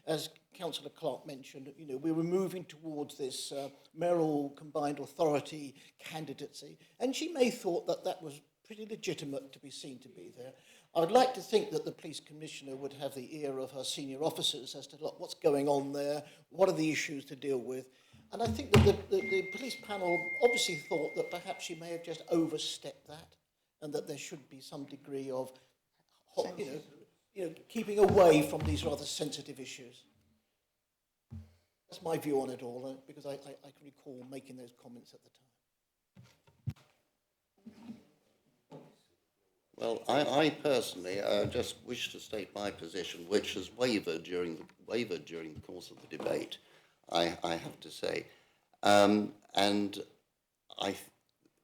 Speaker 15: As Councillor Clark mentioned, you know, we were moving towards this mayoral combined authority candidacy, and she may have thought that that was pretty legitimate to be seen to be there. I would like to think that the police commissioner would have the ear of her senior officers as to look, what's going on there, what are the issues to deal with. And I think that the police panel obviously thought that perhaps she may have just overstepped that, and that there should be some degree of, keeping away from these rather sensitive issues. That's my view on it all, because I can recall making those comments at the time.
Speaker 1: Well, I personally just wish to state my position, which has wavered during the course of the debate, I have to say.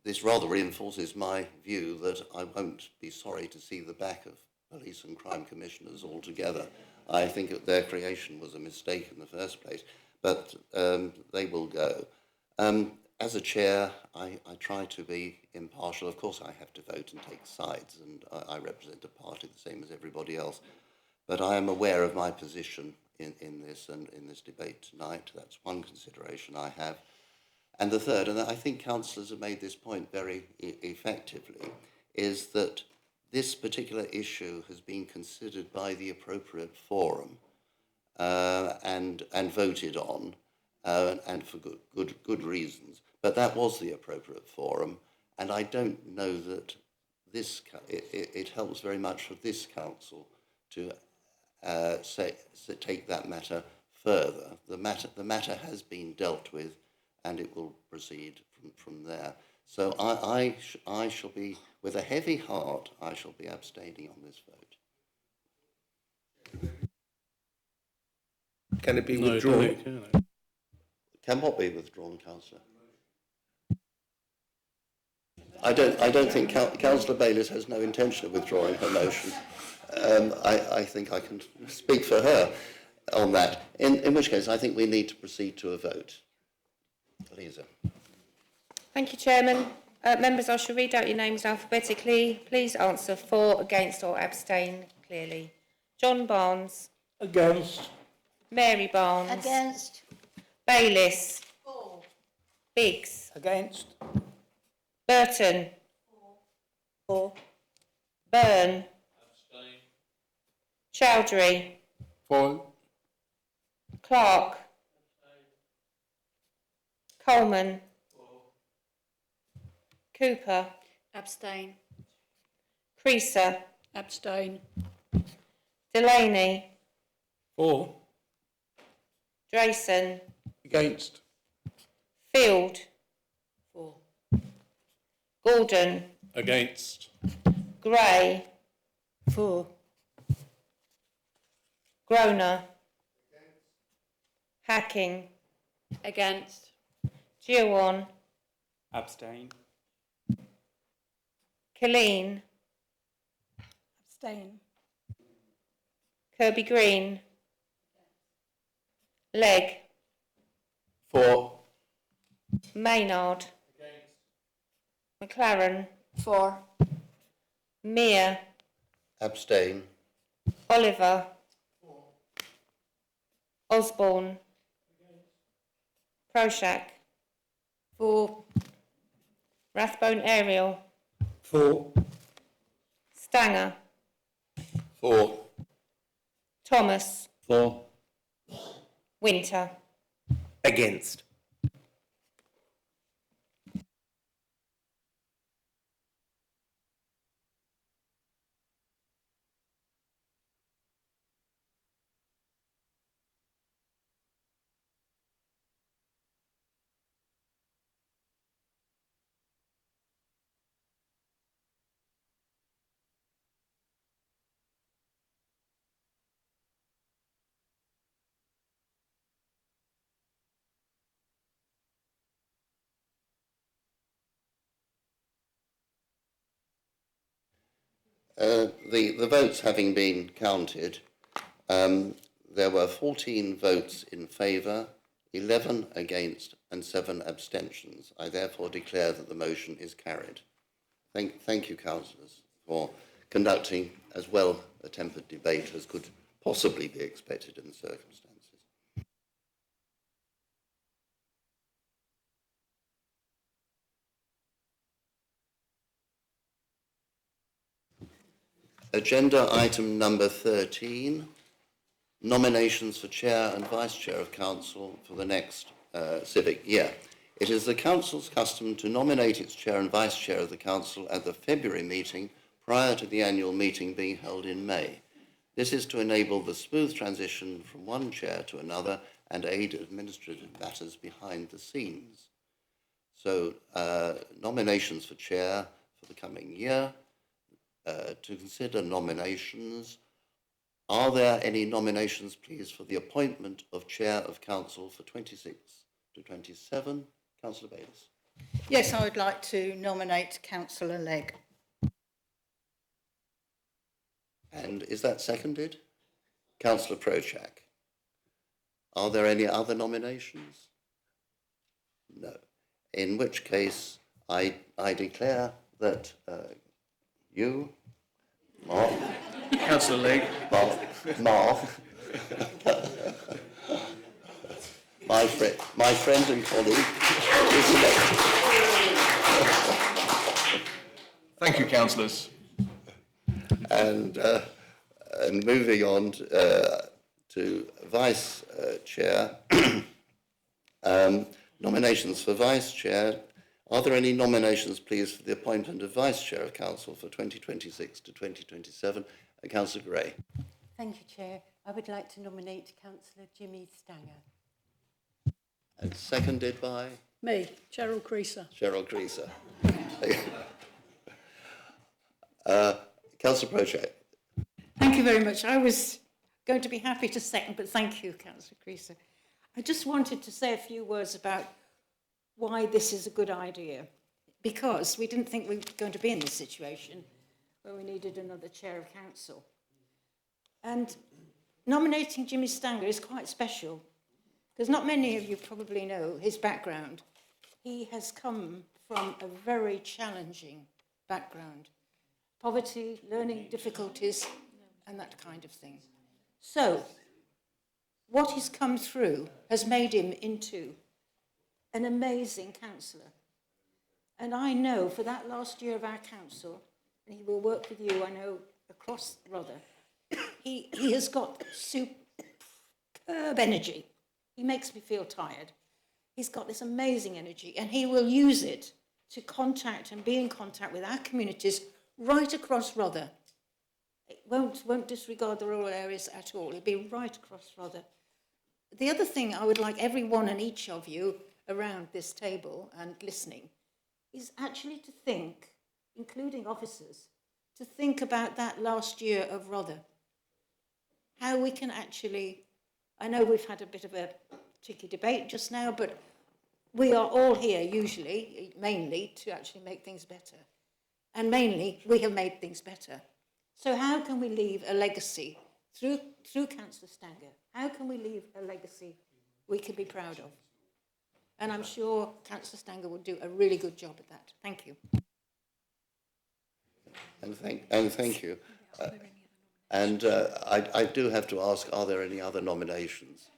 Speaker 1: This rather reinforces my view that I won't be sorry to see the back of police and crime commissioners altogether. I think that their creation was a mistake in the first place, but they will go. as a chair, I try to be impartial. Of course, I have to vote and take sides, and I represent a party the same as everybody else. But I am aware of my position in this and in this debate tonight. That's one consideration I have. And the third, and I think councillors have made this point very effectively, is that this particular issue has been considered by the appropriate forum and voted on, and for good reasons. But that was the appropriate forum, and I don't know that it helps very much for this council to take that matter further. The matter has been dealt with, and it will proceed from there. So I shall be, with a heavy heart, I shall be abstaining on this vote.
Speaker 2: Can it be
Speaker 20: No,
Speaker 2: withdrawn?
Speaker 20: it
Speaker 1: Can what be withdrawn, councillor? I don't think Councillor Bayliss has no intention of withdrawing her motion. I think I can speak for her on that. In which case, I think we need to proceed to a vote. Lisa.
Speaker 16: Thank you, Chairman. Members, I shall read out your names alphabetically. Please answer for, against or abstain clearly. John Barnes.
Speaker 7: Against.
Speaker 16: Mary Barnes.
Speaker 17: Against.
Speaker 16: Bayliss.
Speaker 17: For.
Speaker 16: Biggs.
Speaker 14: Against.
Speaker 16: Burton.
Speaker 17: For.
Speaker 16: Byrne. Chowdhury.
Speaker 19: For.
Speaker 16: Clark. Coleman. Cooper.
Speaker 17: Abstain.
Speaker 16: Creaser.
Speaker 17: Abstain.
Speaker 16: Delaney.
Speaker 19: For.
Speaker 16: Drayson.
Speaker 19: Against.
Speaker 16: Field.
Speaker 17: For.
Speaker 16: Gordon.
Speaker 20: Against.
Speaker 16: Gray.
Speaker 17: For.
Speaker 16: Groner. Hacking.
Speaker 17: Against.
Speaker 16: Giwan.
Speaker 18: Abstain.
Speaker 16: Killeen.
Speaker 17: Abstain.
Speaker 16: Kirby Green. Legg.
Speaker 11: For.
Speaker 16: Maynard. McLaren.
Speaker 17: For.
Speaker 16: Mear.
Speaker 1: Abstain.
Speaker 16: Oliver. Osborne. Proshak.
Speaker 17: For.
Speaker 16: Rathbone Ariel.
Speaker 7: For.
Speaker 16: Stanger.
Speaker 1: For.
Speaker 16: Thomas.
Speaker 5: For.
Speaker 16: Winter.
Speaker 11: Against.
Speaker 1: The votes having been counted, there were 14 votes in favour, 11 against and 7 abstentions. I therefore declare that the motion is carried. Thank you, councillors, for conducting as well a tempered debate as could possibly be expected in the circumstances. Agenda item number 13, nominations for Chair and Vice Chair of Council for the next civic year. It is the Council's custom to nominate its Chair and Vice Chair of the Council at the February meeting prior to the annual meeting being held in May. This is to enable the smooth transition from one Chair to another and aid administrative matters behind the scenes. So, nominations for Chair for the coming year. To consider nominations. Are there any nominations, please, for the appointment of Chair of Council for 26 to 27? Councillor Bayliss.
Speaker 6: Yes, I would like to nominate Councillor Legg.
Speaker 1: And is that seconded? Councillor Prochak. Are there any other nominations? No. in which case I declare that you, Mark,
Speaker 20: Councillor Legg.
Speaker 1: Mark, my friend and colleague, is elected.
Speaker 20: Thank you, councillors.
Speaker 1: And moving on to Vice Chair, nominations for Vice Chair. Are there any nominations, please, for the appointment of Vice Chair of Council for 2026 to 2027? Councillor Gray.
Speaker 8: Thank you, Chair. I would like to nominate Councillor Jimmy Stanger.
Speaker 1: And seconded by?
Speaker 4: Me, Cheryl Creaser.
Speaker 1: Cheryl Creaser. Councillor Prochet.
Speaker 17: Thank you very much. I was going to be happy to second, but thank you, Councillor Creaser. I just wanted to say a few words about why this is a good idea, because we didn't think we were going to be in this situation where we needed another chair of council. And nominating Jimmy Stanger is quite special, because not many of you probably know his background. He has come from a very challenging background. Poverty, learning difficulties, and that kind of thing. So, what he's come through has made him into an amazing councillor. And I know for that last year of our council, and he will work with you, I know, across Rother, he has got superb energy. He makes me feel tired. He's got this amazing energy, and he will use it to contact and be in contact with our communities right across Rother. It won't disregard the rural areas at all. It'll be right across Rother. The other thing I would like everyone and each of you around this table and listening is actually to think, including officers, to think about that last year of Rother. How we can actually, I know we've had a bit of a tricky debate just now, but we are all here usually, mainly, to actually make things better. And mainly, we have made things better. So how can we leave a legacy through Councillor Stanger? How can we leave a legacy we can be proud of? And I'm sure Councillor Stanger will do a really good job at that. Thank you.
Speaker 1: And thank you. I do have to ask, are there any other nominations?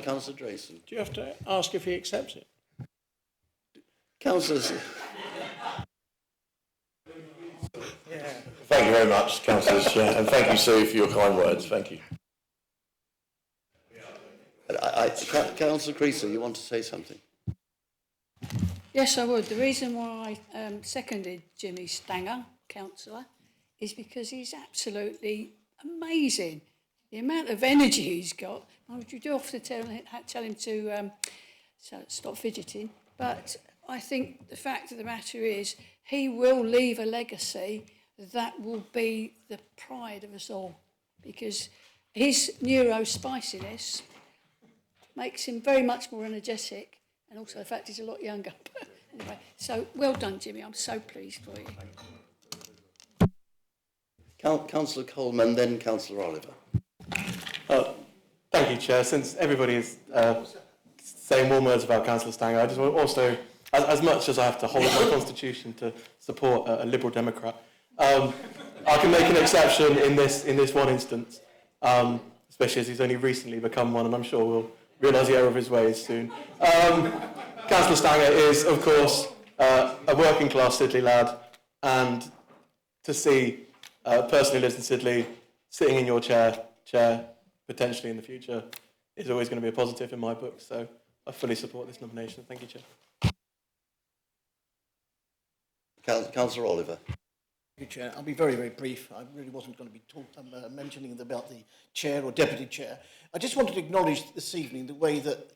Speaker 1: Councillor Drayson.
Speaker 19: Do you have to ask if he accepts it?
Speaker 1: Councillor.
Speaker 18: Thank you very much, Councillors, and thank you, Sue, for your kind words. Thank you.
Speaker 1: Councillor Creaser, you want to say something?
Speaker 4: Yes, I would. The reason why I seconded Jimmy Stanger, councillor, is because he's absolutely amazing. The amount of energy he's got. You do have to tell him to stop fidgeting, but I think the fact of the matter is he will leave a legacy that will be the pride of us all, because his neuro-spiciness makes him very much more energetic, and also the fact he's a lot younger. Anyway, so well done, Jimmy. I'm so pleased for you.
Speaker 1: Councillor Coleman, then Councillor Oliver.
Speaker 22: Thank you, Chair. Since everybody is saying warm words about Councillor Stanger, I just want also, as much as I have to hold my constitution to support a Liberal Democrat, I can make an exception in this one instance, especially as he's only recently become one, and I'm sure we'll realise the error of his ways soon. Councillor Stanger is, of course, a working-class Sidley lad, and to see a person who lives in Sidley sitting in your chair, potentially in the future, is always going to be a positive in my book, so I fully support this nomination. Thank you, Chair.
Speaker 1: Councillor Oliver.
Speaker 15: Thank you, Chair. I'll be very, very brief. I really wasn't going to be mentioning about the chair or deputy chair. I just wanted to acknowledge this evening the way that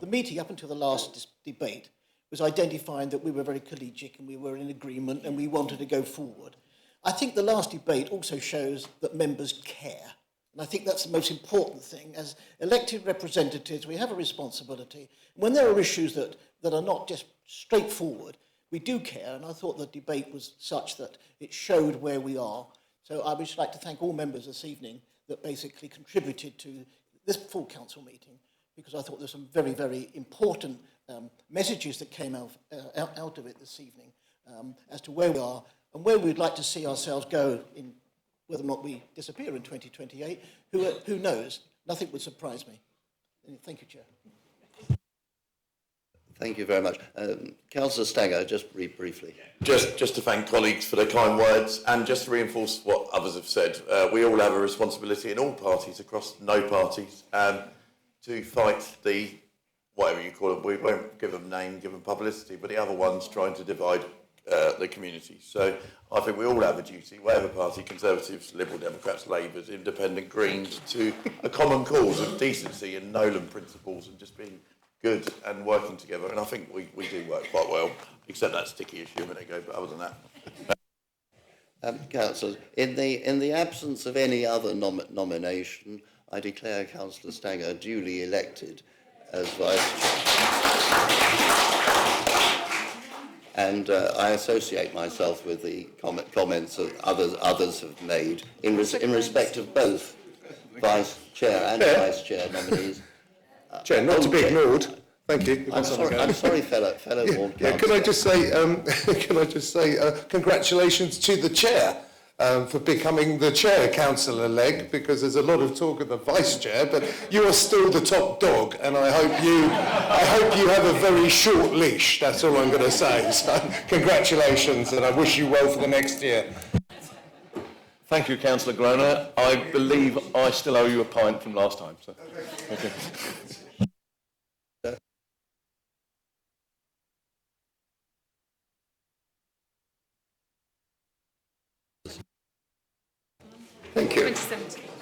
Speaker 15: the meeting up until the last debate was identifying that we were very collegiate and we were in agreement and we wanted to go forward. I think the last debate also shows that members care. And I think that's the most important thing. As elected representatives, we have a responsibility. When there are issues that are not just straightforward, we do care, and I thought the debate was such that it showed where we are. So I would just like to thank all members this evening that basically contributed to this full council meeting, because I thought there's some very, very important messages that came out of it this evening as to where we are and where we'd like to see ourselves go in whether or not we disappear in 2028. Who knows? Nothing would surprise me. Thank you, Chair.
Speaker 1: Thank you very much. Councillor Stanger, just briefly.
Speaker 18: Just to thank colleagues for their kind words and just to reinforce what others have said. We all have a responsibility in all parties, across no parties, to fight the, whatever you call it, we won't give them name, give them publicity, but the other ones trying to divide the community. So I think we all have a duty, whatever party, Conservatives, Liberal Democrats, Labours, Independent, Greens, to a common cause of decency and Nolan principles and just being good and working together. And I think we do work quite well, except that sticky issue a minute ago, but other than that.
Speaker 1: Councillors, in the absence of any other nomination, I declare Councillor Stanger duly elected as Vice Chair. And I associate myself with the comments that others have made in respect of both Vice Chair and Vice Chair nominees.
Speaker 2: Chair, not to be ignored. Thank you.
Speaker 1: I'm sorry, fellow ward councillor.
Speaker 2: Can I just say, congratulations to the chair for becoming the chair, Councillor Legg, because there's a lot of talk of the vice chair, but you are still the top dog, and I hope you have a very short leash. That's all I'm going to say. So, congratulations, and I wish you well for the next year.
Speaker 18: Thank you, Councillor Groner. I believe I still owe you a pint from last time. So. Okay.
Speaker 1: Thank you.
Speaker 16: 2017.